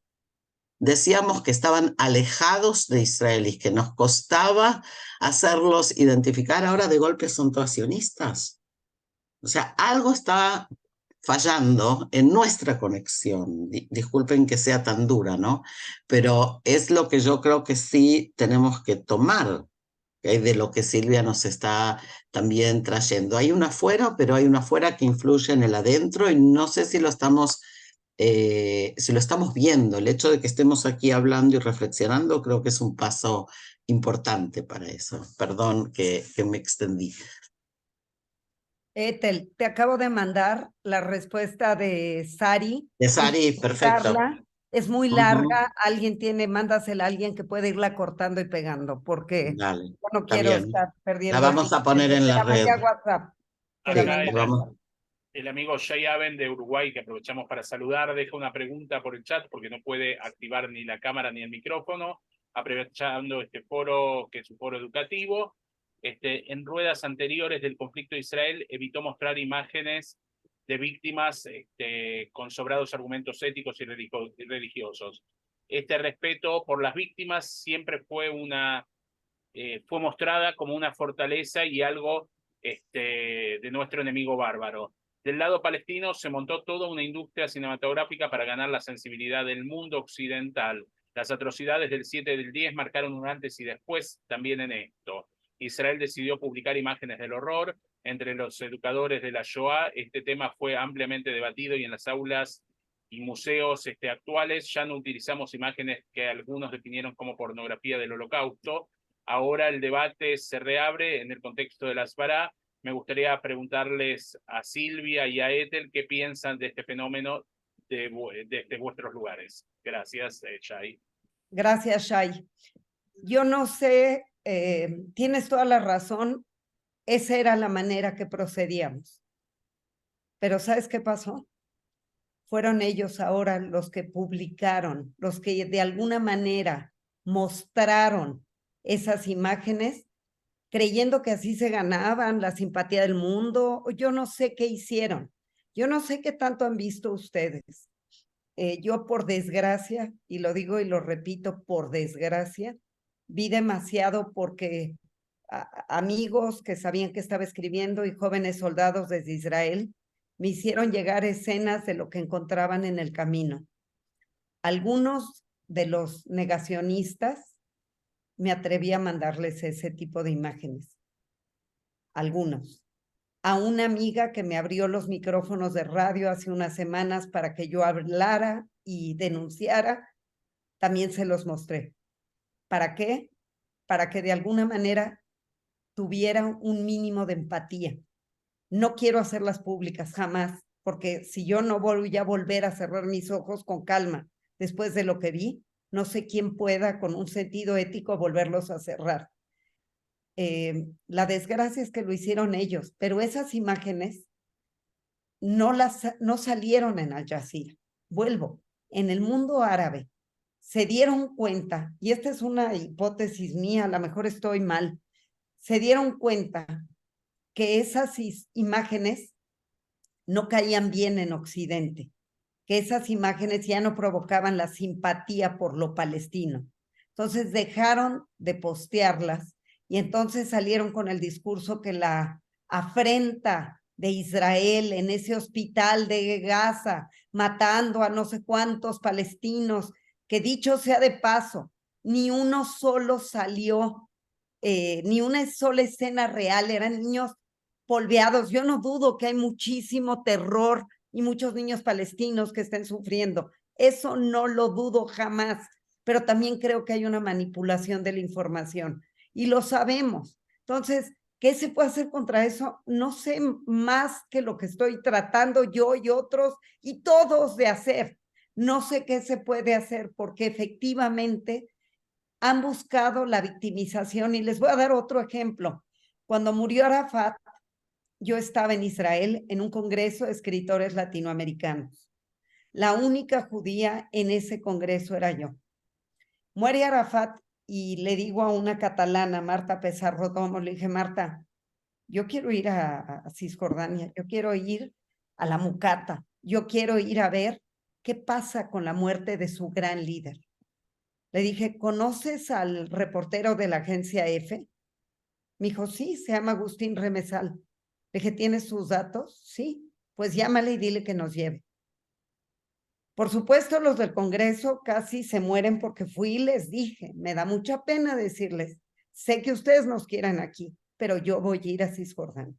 decíamos que estaban alejados de Israel y que nos costaba hacerlos identificar, ahora de golpe son todos sionistas. O sea, algo está fallando en nuestra conexión. Disculpen que sea tan dura, ¿no? Pero es lo que yo creo que sí tenemos que tomar de lo que Silvia nos está también trayendo. Hay una afuera, pero hay una afuera que influye en el adentro y no sé si lo estamos viendo. El hecho de que estemos aquí hablando y reflexionando creo que es un paso importante para eso. Perdón que me extendí. Ethel, te acabo de mandar la respuesta de Sari. De Sari, perfecto. Es muy larga, mándasela a alguien que puede irla cortando y pegando, porque Dale, yo no está quiero bien. estar La perdiendo el vamos a tiempo. poner en Te la la mandé red. a WhatsApp. Te la Acá mandé a WhatsApp. el amigo Jay Aben de Uruguay, que aprovechamos para saludar, deja una pregunta por el chat porque no puede activar ni la cámara ni el micrófono, aprovechando este foro que es un foro educativo. En ruedas anteriores del conflicto de Israel evitó mostrar imágenes de víctimas con sobrados argumentos éticos y religiosos. Este respeto por las víctimas siempre fue fue mostrada como una fortaleza y algo de nuestro enemigo bárbaro. Del lado palestino se montó toda una industria cinematográfica para ganar la sensibilidad del mundo occidental. Las atrocidades del 7 del 10 marcaron un antes y después también en esto. Israel decidió publicar imágenes del horror. Entre los educadores de la Shoah, este tema fue ampliamente debatido y en las aulas y museos actuales ya no utilizamos imágenes que algunos definieron como pornografía del Holocausto. Ahora el debate se reabre en el contexto de las Asbará. Me gustaría preguntarles a Silvia y a Ethel qué piensan de este fenómeno de vuestros lugares. Gracias, Shai. Gracias, Shai. Yo no sé, tienes toda la razón, esa era la manera que procedíamos. Pero ¿sabes qué pasó? Fueron ellos ahora los que publicaron, los que de alguna manera mostraron esas imágenes, creyendo que así se ganaban la simpatía del mundo. Yo no sé qué hicieron. Yo no sé qué tanto han visto ustedes. Yo, por desgracia, y lo digo y lo repito, por desgracia, vi demasiado porque amigos que sabían que estaba escribiendo y jóvenes soldados desde Israel me hicieron llegar escenas de lo que encontraban en el camino. Algunos de los negacionistas me atreví a mandarles ese tipo de imágenes. Algunos. A una amiga que me abrió los micrófonos de radio hace unas semanas para que yo hablara y denunciara, también se los mostré. ¿Para qué? Para que de alguna manera tuvieran un mínimo de empatía. No quiero hacerlas públicas jamás, porque si yo no voy a volver a cerrar mis ojos con calma después de lo que vi, no sé quién pueda con un sentido ético volverlos a cerrar. La desgracia es que lo hicieron ellos, pero esas imágenes no salieron en Al Jazeera. Vuelvo, en el mundo árabe se dieron cuenta, y esta es una hipótesis mía, a lo mejor estoy mal, se dieron cuenta que esas imágenes no caían bien en Occidente, que esas imágenes ya no provocaban la simpatía por lo palestino. Entonces dejaron de postearlas y entonces salieron con el discurso que la afrenta de Israel en ese hospital de Gaza, matando a no sé cuántos palestinos, que dicho sea de paso, ni uno solo salió, ni una sola escena real, eran niños polveados. Yo no dudo que hay muchísimo terror y muchos niños palestinos que estén sufriendo. Eso no lo dudo jamás, pero también creo que hay una manipulación de la información y lo sabemos. Entonces, ¿qué se puede hacer contra eso? No sé más que lo que estoy tratando yo y otros y todos de hacer. No sé qué se puede hacer porque efectivamente han buscado la victimización y les voy a dar otro ejemplo. Cuando murió Arafat, yo estaba en Israel en un congreso de escritores latinoamericanos. La única judía en ese congreso era yo. Muere Arafat y le digo a una catalana, Marta Pesarro Domo, le dije, Marta, yo quiero ir a Cisjordania, yo quiero ir a la Mucata, yo quiero ir a ver qué pasa con la muerte de su gran líder. Le dije, ¿conoces al reportero de la agencia F? Me dijo, sí, se llama Agustín Remesal. Le dije, ¿tienes sus datos? Sí, pues llámale y dile que nos lleve. Por supuesto, los del Congreso casi se mueren porque fui y les dije, me da mucha pena decirles, sé que ustedes nos quieran aquí, pero yo voy a ir a Cisjordania.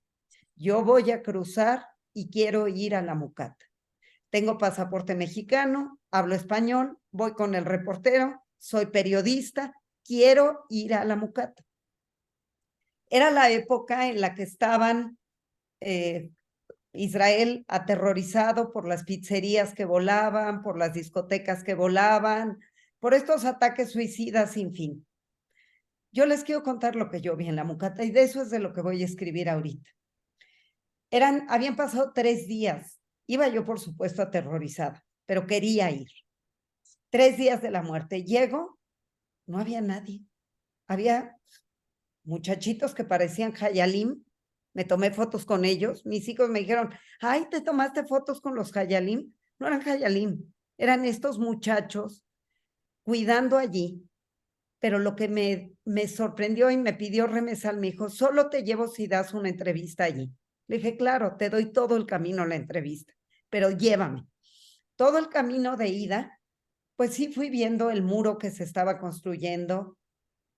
Yo voy a cruzar y quiero ir a la Mucata. Tengo pasaporte mexicano, hablo español, voy con el reportero, soy periodista, quiero ir a la Mucata. Era la época en la que estaban Israel aterrorizado por las pizzerías que volaban, por las discotecas que volaban, por estos ataques suicidas sin fin. Yo les quiero contar lo que yo vi en la Mucata y de eso es de lo que voy a escribir ahorita. Habían pasado 3 días. Iba yo, por supuesto, aterrorizada, pero quería ir. 3 días de la muerte. Llego, no había nadie. Había muchachitos que parecían Hayalim me tomé fotos con ellos. Mis hijos me dijeron, ay, ¿te tomaste fotos con los Hayalim? No eran Hayalim, eran estos muchachos cuidando allí. Pero lo que me sorprendió y me pidió Remesal, me dijo, solo te llevo si das una entrevista allí. Le dije, claro, te doy todo el camino a la entrevista, pero llévame. Todo el camino de ida, pues sí fui viendo el muro que se estaba construyendo,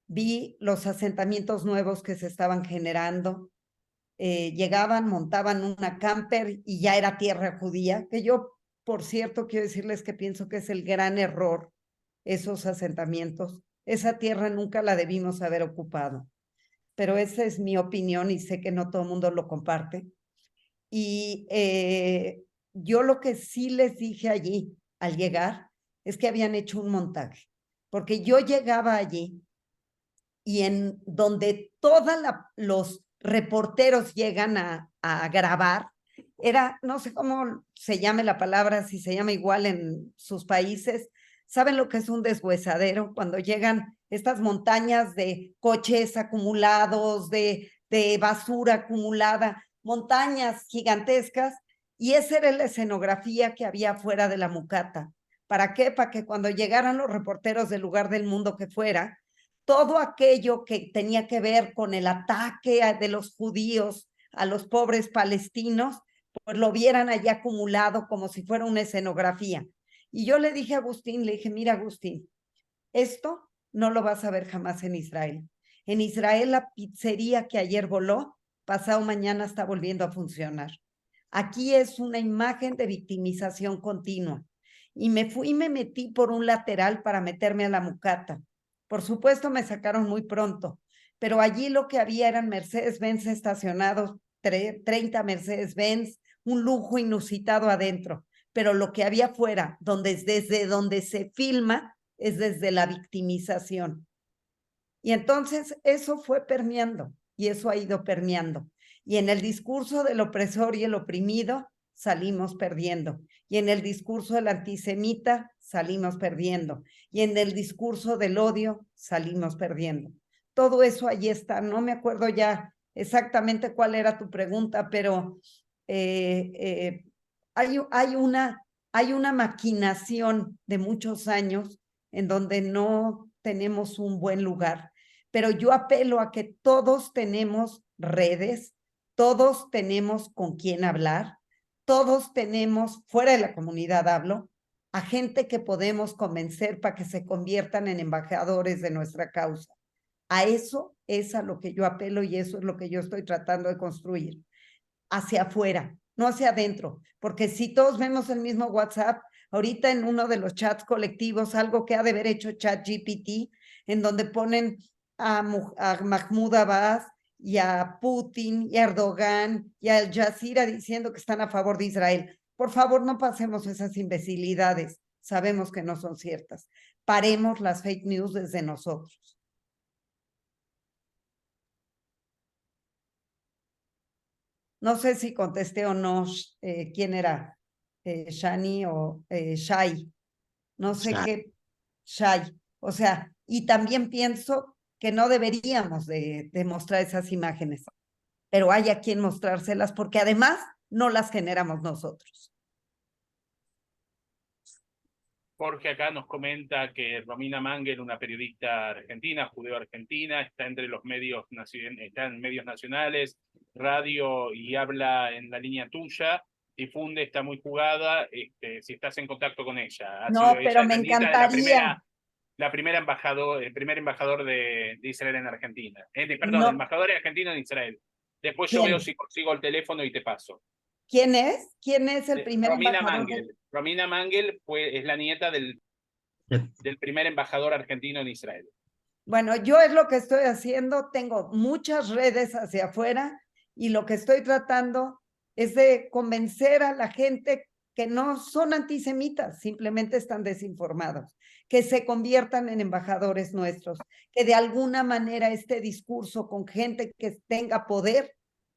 vi los asentamientos nuevos que se estaban generando, llegaban, montaban una camper y ya era tierra judía, que yo, por cierto, quiero decirles que pienso que es el gran error, esos asentamientos. Esa tierra nunca la debimos haber ocupado, pero esa es mi opinión y sé que no todo el mundo lo comparte. Y yo lo que sí les dije allí al llegar es que habían hecho un montaje, porque yo llegaba allí y en donde todos los reporteros llegan a grabar, era, no sé cómo se llame la palabra, si se llama igual en sus países, ¿saben lo que es un deshuesadero? Cuando llegan estas montañas de coches acumulados, de basura acumulada, montañas gigantescas, y esa era la escenografía que había fuera de la mucata. ¿Para qué? Para que cuando llegaran los reporteros del lugar del mundo que fuera, todo aquello que tenía que ver con el ataque de los judíos a los pobres palestinos, pues lo vieran allí acumulado como si fuera una escenografía. Y yo le dije a Agustín, le dije, mira Agustín, esto no lo vas a ver jamás en Israel. En Israel la pizzería que ayer voló, pasado mañana está volviendo a funcionar. Aquí es una imagen de victimización continua. Y me fui y me metí por un lateral para meterme a la mucata. Por supuesto me sacaron muy pronto, pero allí lo que había eran Mercedes-Benz estacionados, 30 Mercedes-Benz, un lujo inusitado adentro, pero lo que había fuera, desde donde se filma, es desde la victimización. Y entonces eso fue permeando y eso ha ido permeando. Y en el discurso del opresor y el oprimido salimos perdiendo. Y en el discurso del antisemita salimos perdiendo. Y en el discurso del odio salimos perdiendo. Todo eso ahí está. No me acuerdo ya exactamente cuál era tu pregunta, pero hay una maquinación de muchos años en donde no tenemos un buen lugar. Pero yo apelo a que todos tenemos redes, todos tenemos con quién hablar, todos tenemos, fuera de la comunidad hablo, a gente que podemos convencer para que se conviertan en embajadores de nuestra causa. A eso es a lo que yo apelo y eso es lo que yo estoy tratando de construir. Hacia afuera, no hacia adentro, porque si todos vemos el mismo WhatsApp, ahorita en uno de los chats colectivos, algo que ha de haber hecho ChatGPT, en donde ponen a Mahmoud Abbas y a Putin y a Erdogan y a Al Jazeera diciendo que están a favor de Israel. Por favor, no pasemos esas imbecilidades. Sabemos que no son ciertas. Paremos las fake news desde nosotros. No sé si contesté o no quién era, Shani o Shai. No sé qué, Shai. O sea, y también pienso que no deberíamos de mostrar esas imágenes, pero hay a quien mostrárselas porque además no las generamos nosotros. Jorge acá nos comenta que Romina Mangel, una periodista argentina, judeo-argentina, está entre los medios, está en medios nacionales, radio y habla en la línea tuya, difunde, está muy jugada, si estás en contacto con ella. No, pero me encantaría. El primer embajador de Israel en Argentina. Perdón, no. embajador argentino en Israel. Después ¿Quién? yo veo si consigo el teléfono y te paso. ¿Quién es? ¿Quién es el primer Romina embajador? Mangel. Romina Mangel es la nieta del primer embajador argentino en Israel. Bueno, yo es lo que estoy haciendo, tengo muchas redes hacia afuera y lo que estoy tratando es de convencer a la gente que no son antisemitas, simplemente están desinformados, que se conviertan en embajadores nuestros, que de alguna manera este discurso con gente que tenga poder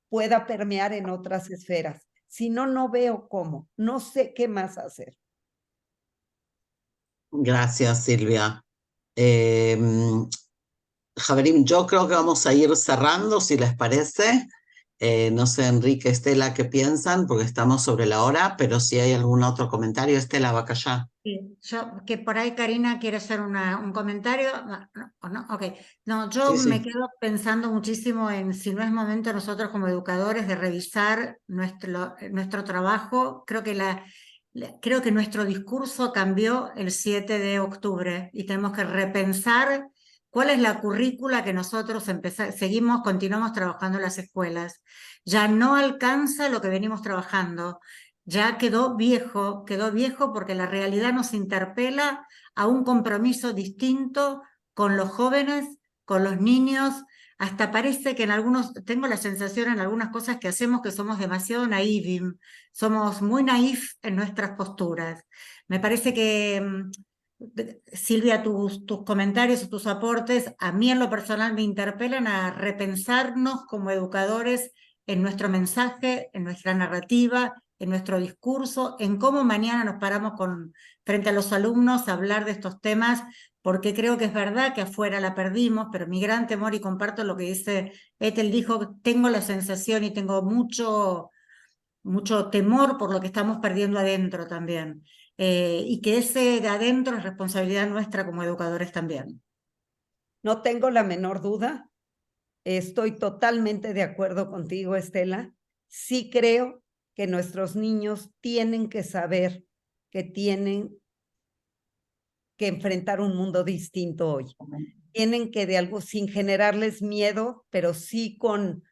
pueda permear en otras esferas. Si no, no veo cómo, no sé qué más hacer. Gracias, Silvia. Javerim, yo creo que vamos a ir cerrando, si les parece. No sé, Enrique, Estela, ¿qué piensan? Porque estamos sobre la hora, pero si hay algún otro comentario, Estela, va allá. Sí, que por ahí Karina quiere hacer un comentario, ¿o no? Ok, no, yo Sí, me sí. quedo pensando muchísimo en si no es momento nosotros como educadores de revisar nuestro trabajo. Creo que nuestro discurso cambió el 7 de octubre y tenemos que repensar cuál es la currícula que nosotros continuamos trabajando en las escuelas. Ya no alcanza lo que venimos trabajando. Ya quedó viejo porque la realidad nos interpela a un compromiso distinto con los jóvenes, con los niños. Hasta parece que tengo la sensación en algunas cosas que hacemos que somos demasiado naivos, somos muy naif en nuestras posturas. Me parece que, Silvia, tus comentarios y tus aportes a mí en lo personal me interpelan a repensarnos como educadores en nuestro mensaje, en nuestra narrativa, en nuestro discurso, en cómo mañana nos paramos frente a los alumnos a hablar de estos temas, porque creo que es verdad que afuera la perdimos, pero mi gran temor, y comparto lo que dice Ethel, dijo, tengo la sensación y tengo mucho temor por lo que estamos perdiendo adentro también. Y que ese de adentro es responsabilidad nuestra como educadores también. No tengo la menor duda. Estoy totalmente de acuerdo contigo, Estela. Sí creo que nuestros niños tienen que saber que tienen que enfrentar un mundo distinto hoy. Tienen que de algo, sin generarles miedo, pero sí con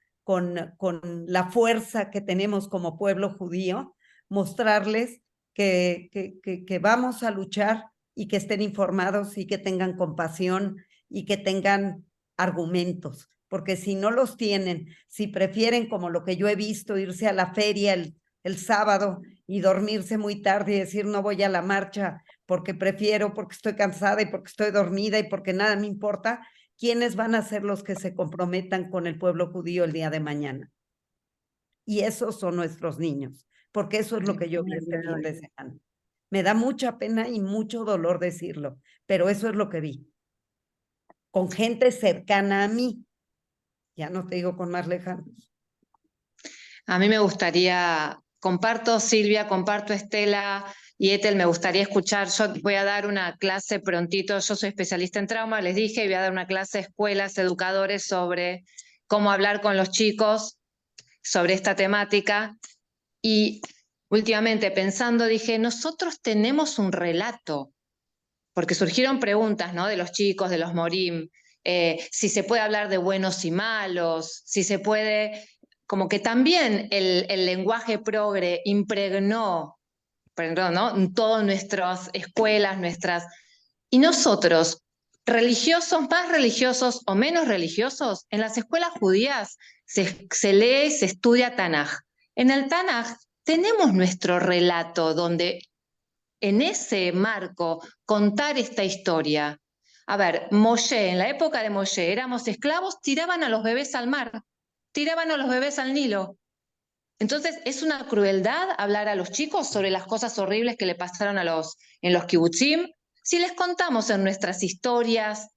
la fuerza que tenemos como pueblo judío, mostrarles que vamos a luchar y que estén informados y que tengan compasión y que tengan argumentos, porque si no los tienen, si prefieren, como lo que yo he visto, irse a la feria el sábado y dormirse muy tarde y decir no voy a la marcha porque prefiero, porque estoy cansada y porque estoy dormida y porque nada me importa, ¿quiénes van a ser los que se comprometan con el pueblo judío el día de mañana? Y esos son nuestros niños, porque eso es lo que yo vi este fin de semana. Me da mucha pena y mucho dolor decirlo, pero eso es lo que vi. Con gente cercana a mí, ya no te digo con más lejanos. A mí me gustaría, comparto Silvia, comparto Estela y Ethel, me gustaría escuchar, yo voy a dar una clase prontito, yo soy especialista en trauma, les dije, voy a dar una clase a escuelas, educadores sobre cómo hablar con los chicos sobre esta temática. Y últimamente pensando dije, nosotros tenemos un relato, porque surgieron preguntas, ¿no? De los chicos, de los morim, si se puede hablar de buenos y malos, si se puede, como que también el lenguaje progre impregnó, perdón, ¿no? En todas nuestras escuelas, y nosotros, religiosos, más religiosos o menos religiosos, en las escuelas judías se lee y se estudia Tanaj. En el Tanaj tenemos nuestro relato donde en ese marco contar esta historia. A ver, Moshe, en la época de Moshe, éramos esclavos, tiraban a los bebés al mar, tiraban a los bebés al Nilo. Entonces, es una crueldad hablar a los chicos sobre las cosas horribles que le pasaron en los kibutzim. Si les contamos en nuestras historias,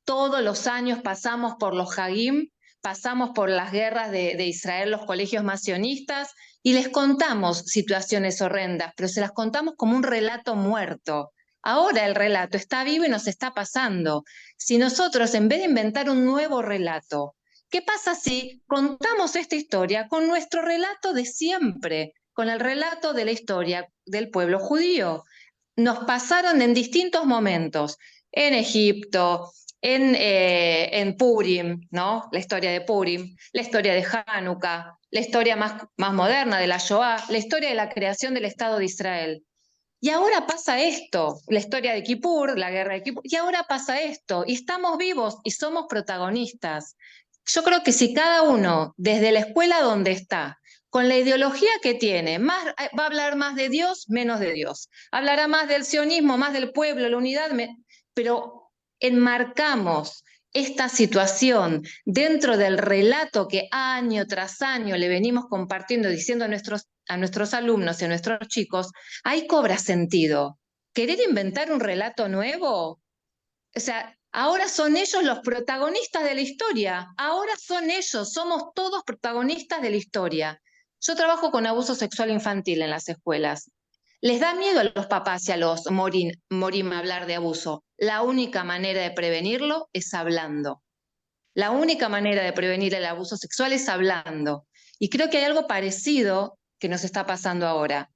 todos los años pasamos por los Hagim, pasamos por las guerras de Israel, los colegios más sionistas, y les contamos situaciones horrendas, pero se las contamos como un relato muerto. Ahora el relato está vivo y nos está pasando. Si nosotros, en vez de inventar un nuevo relato, ¿qué pasa si contamos esta historia con nuestro relato de siempre, con el relato de la historia del pueblo judío? Nos pasaron en distintos momentos, en Egipto, en Purim, ¿no? La historia de Purim, la historia de Hanukkah, la historia más moderna de la Shoah, la historia de la creación del Estado de Israel. Y ahora pasa esto, la historia de Kippur, la guerra de Kippur, y ahora pasa esto, y estamos vivos y somos protagonistas. Yo creo que si cada uno, desde la escuela donde está, con la ideología que tiene, va a hablar más de Dios, menos de Dios. Hablará más del sionismo, más del pueblo, la unidad, pero enmarcamos esta situación dentro del relato que año tras año le venimos compartiendo, diciendo a nuestros alumnos y a nuestros chicos, ahí cobra sentido. ¿Querer inventar un relato nuevo? O sea, Ahora son ellos los protagonistas de la historia. Ahora son ellos, somos todos protagonistas de la historia. Yo trabajo con abuso sexual infantil en las escuelas. Les da miedo a los papás y a los morim hablar de abuso. La única manera de prevenirlo es hablando. La única manera de prevenir el abuso sexual es hablando. Y creo que hay algo parecido que nos está pasando ahora.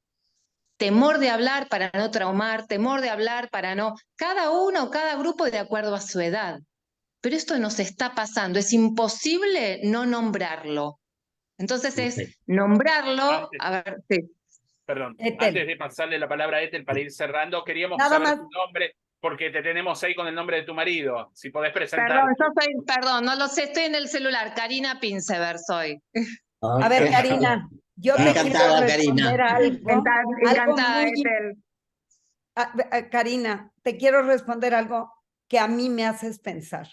Temor de hablar para no traumar, temor de hablar para no... Cada uno, cada grupo de acuerdo a su edad. Pero esto nos está pasando, es imposible no nombrarlo. Entonces es nombrarlo... A ver, sí. Perdón, Ethel. antes de pasarle la palabra a Ethel para ir cerrando, queríamos Nada saber más. tu nombre, porque te tenemos ahí con el nombre de tu marido. Si podés presentar. Perdón, no lo sé, estoy en el celular. Karina Pinsever soy. A ver, Karina, yo te quiero Encantada, responder Karina. algo. Encantada, muy... Ethel. Karina, te quiero responder algo que a mí me haces pensar.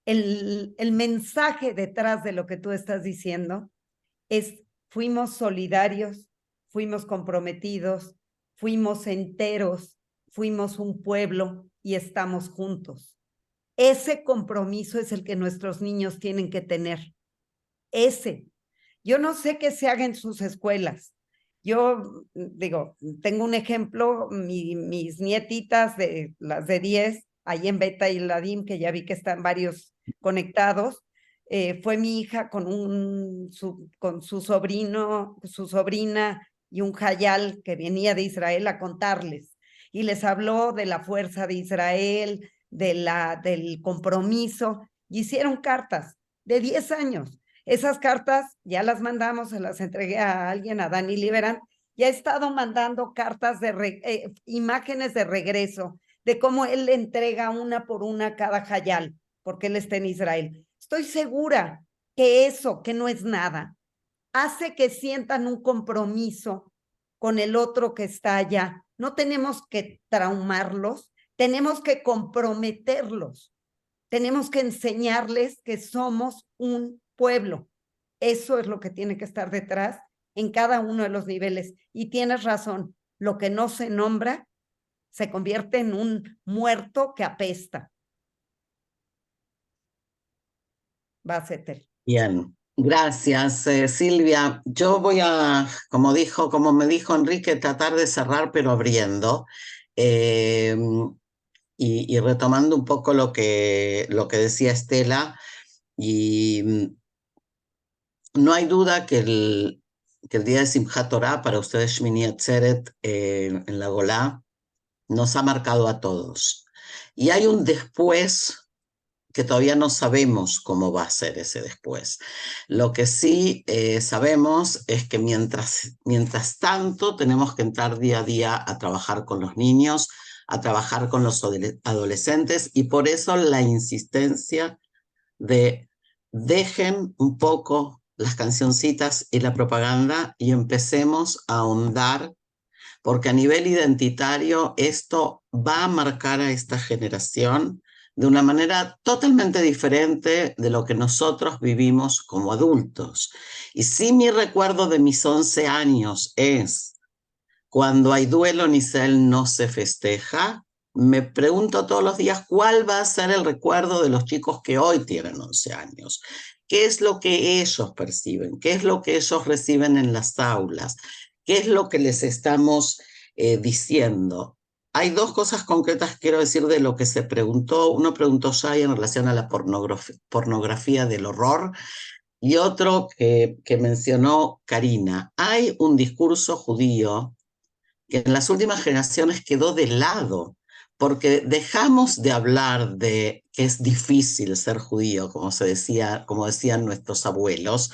El mensaje detrás de lo que tú estás diciendo es: fuimos solidarios, fuimos comprometidos, fuimos enteros, fuimos un pueblo y estamos juntos. Ese compromiso es el que nuestros niños tienen que tener. Ese. Yo no sé qué se haga en sus escuelas. Yo digo, tengo un ejemplo, mis nietitas, de las de 10, ahí en Beta y Ladim, que ya vi que están varios conectados, fue mi hija con su sobrino, su sobrina y un jayal que venía de Israel a contarles. Y les habló de la fuerza de Israel, del compromiso, y hicieron cartas de 10 años. Esas cartas ya las mandamos, se las entregué a alguien, a Dani Liberan, y ha estado mandando cartas imágenes de regreso, de cómo él le entrega una por una cada jayal, porque él está en Israel. Estoy segura que eso, que no es nada, hace que sientan un compromiso con el otro que está allá. No tenemos que traumarlos, tenemos que comprometerlos. Tenemos que enseñarles que somos un pueblo. Eso es lo que tiene que estar detrás en cada uno de los niveles. Y tienes razón, lo que no se nombra se convierte en un muerto que apesta. Vas, Ethel. Bien, gracias, Silvia. Yo voy a, como me dijo Enrique, tratar de cerrar, pero abriendo. Y retomando un poco lo que decía Estela, y no hay duda que el día de Simchat Torah, para ustedes Shmini Atzeret, en la Golá, nos ha marcado a todos. Y hay un después que todavía no sabemos cómo va a ser ese después. Lo que sí sabemos es que mientras tanto tenemos que entrar día a día a trabajar con los niños, a trabajar con los adolescentes, y por eso la insistencia de dejen un poco las cancioncitas y la propaganda y empecemos a ahondar, porque a nivel identitario esto va a marcar a esta generación de una manera totalmente diferente de lo que nosotros vivimos como adultos. Y si mi recuerdo de mis 11 años es: cuando hay duelo en Israel no se festeja, me pregunto todos los días cuál va a ser el recuerdo de los chicos que hoy tienen 11 años. ¿Qué es lo que ellos perciben? ¿Qué es lo que ellos reciben en las aulas? ¿Qué es lo que les estamos diciendo? Hay dos cosas concretas que quiero decir de lo que se preguntó. Uno preguntó Shai en relación a la pornografía del horror, y otro que mencionó Karina. Hay un discurso judío que en las últimas generaciones quedó de lado, porque dejamos de hablar de que es difícil ser judío, como decían nuestros abuelos,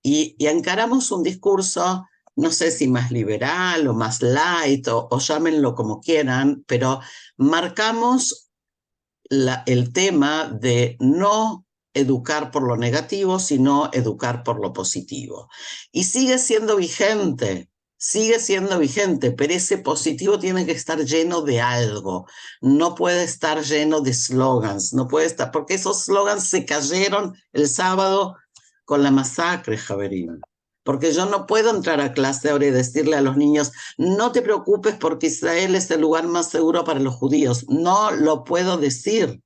y encaramos un discurso, no sé si más liberal o más light, o llámenlo como quieran, pero marcamos el tema de no educar por lo negativo, sino educar por lo positivo. Y sigue siendo vigente, pero ese positivo tiene que estar lleno de algo, no puede estar lleno de slogans, no puede estar, porque esos slogans se cayeron el sábado con la masacre, Javerín. porque yo no puedo entrar a clase ahora y decirle a los niños, no te preocupes porque Israel es el lugar más seguro para los judíos. No lo puedo decir.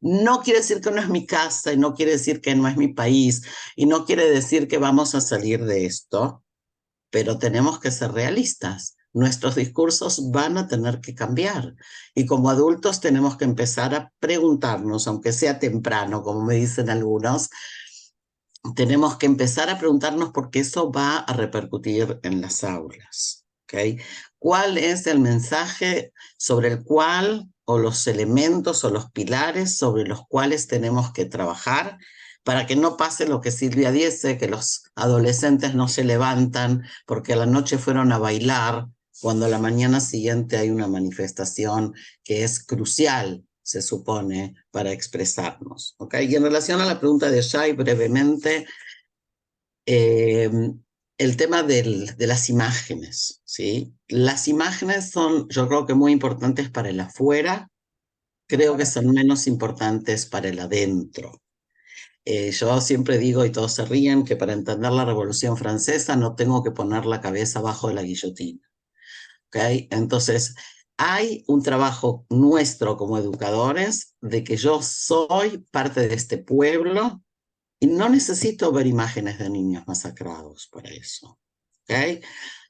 No quiere decir que no es mi casa y no quiere decir que no es mi país y no quiere decir que vamos a salir de esto, pero tenemos que ser realistas. Nuestros discursos van a tener que cambiar y como adultos tenemos que empezar a preguntarnos, aunque sea temprano, como me dicen algunos, tenemos que empezar a preguntarnos porque eso va a repercutir en las aulas. ¿Okay? ¿Cuál es el mensaje sobre el cual, o los elementos o los pilares sobre los cuales tenemos que trabajar para que no pase lo que Silvia dice, que los adolescentes no se levantan porque a la noche fueron a bailar, cuando a la mañana siguiente hay una manifestación que es crucial, se supone, para expresarnos? ¿Okay? Y en relación a la pregunta de Shai, brevemente, el tema de las imágenes, ¿sí? Las imágenes son, yo creo que muy importantes para el afuera, creo que son menos importantes para el adentro. Yo siempre digo, y todos se ríen, que para entender la Revolución Francesa no tengo que poner la cabeza abajo de la guillotina. ¿Okay? Entonces, hay un trabajo nuestro como educadores de que yo soy parte de este pueblo y no necesito ver imágenes de niños masacrados para eso. ¿Okay?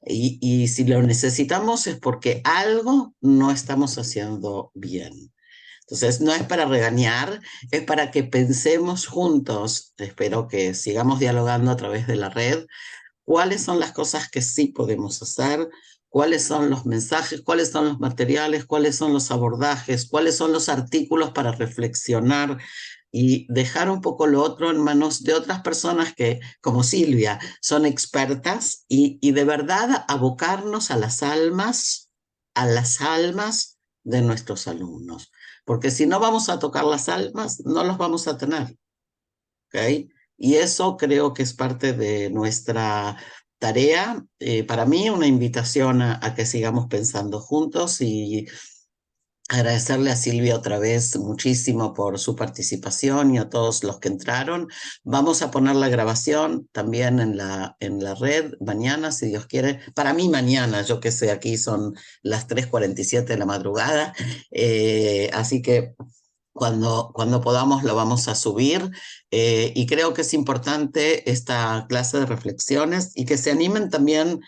Y si lo necesitamos es porque algo no estamos haciendo bien. Entonces, no es para regañar, es para que pensemos juntos, espero que sigamos dialogando a través de la red, cuáles son las cosas que sí podemos hacer, cuáles son los mensajes, cuáles son los materiales, cuáles son los abordajes, cuáles son los artículos para reflexionar y dejar un poco lo otro en manos de otras personas que, como Silvia, son expertas y de verdad abocarnos a las almas de nuestros alumnos. Porque si no vamos a tocar las almas, no los vamos a tener. ¿Okay? Y eso creo que es parte de nuestra tarea. Para mí, una invitación a que sigamos pensando juntos y agradecerle a Silvia otra vez muchísimo por su participación y a todos los que entraron. Vamos a poner la grabación también en la red mañana, si Dios quiere. Para mí mañana, yo que sé, aquí son las 3:47 de la madrugada, así que cuando podamos lo vamos a subir y creo que es importante esta clase de reflexiones y que se animen también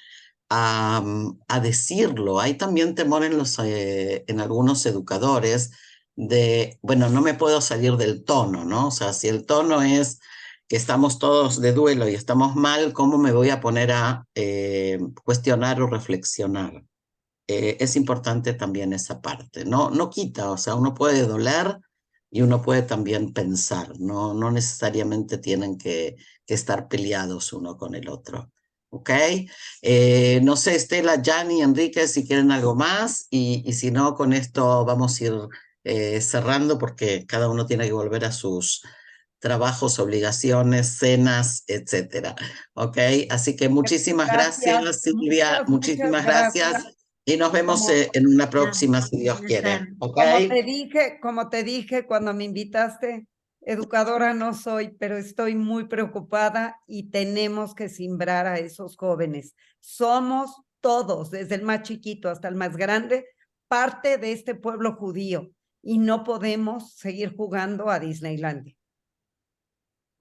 a decirlo. Hay también temor en algunos educadores de, bueno, no me puedo salir del tono, ¿no? O sea, si el tono es que estamos todos de duelo y estamos mal, ¿cómo me voy a poner a cuestionar o reflexionar? Es importante también esa parte. No quita, o sea, uno puede doler y uno puede también pensar, no necesariamente tienen que estar peleados uno con el otro. ¿Ok? No sé, Estela, Gianni, Enrique, si quieren algo más y si no, con esto vamos a ir cerrando porque cada uno tiene que volver a sus trabajos, obligaciones, cenas, etcétera. ¿Ok? Así que muchísimas gracias, Silvia, muchísimas gracias. Y nos vemos en una próxima, si Dios quiere. ¿Okay? Como te dije cuando me invitaste, educadora no soy, pero estoy muy preocupada y tenemos que simbrar a esos jóvenes. Somos todos, desde el más chiquito hasta el más grande, parte de este pueblo judío y no podemos seguir jugando a Disneylandia.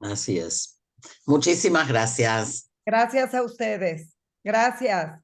Así es. Muchísimas gracias. Gracias a ustedes. Gracias.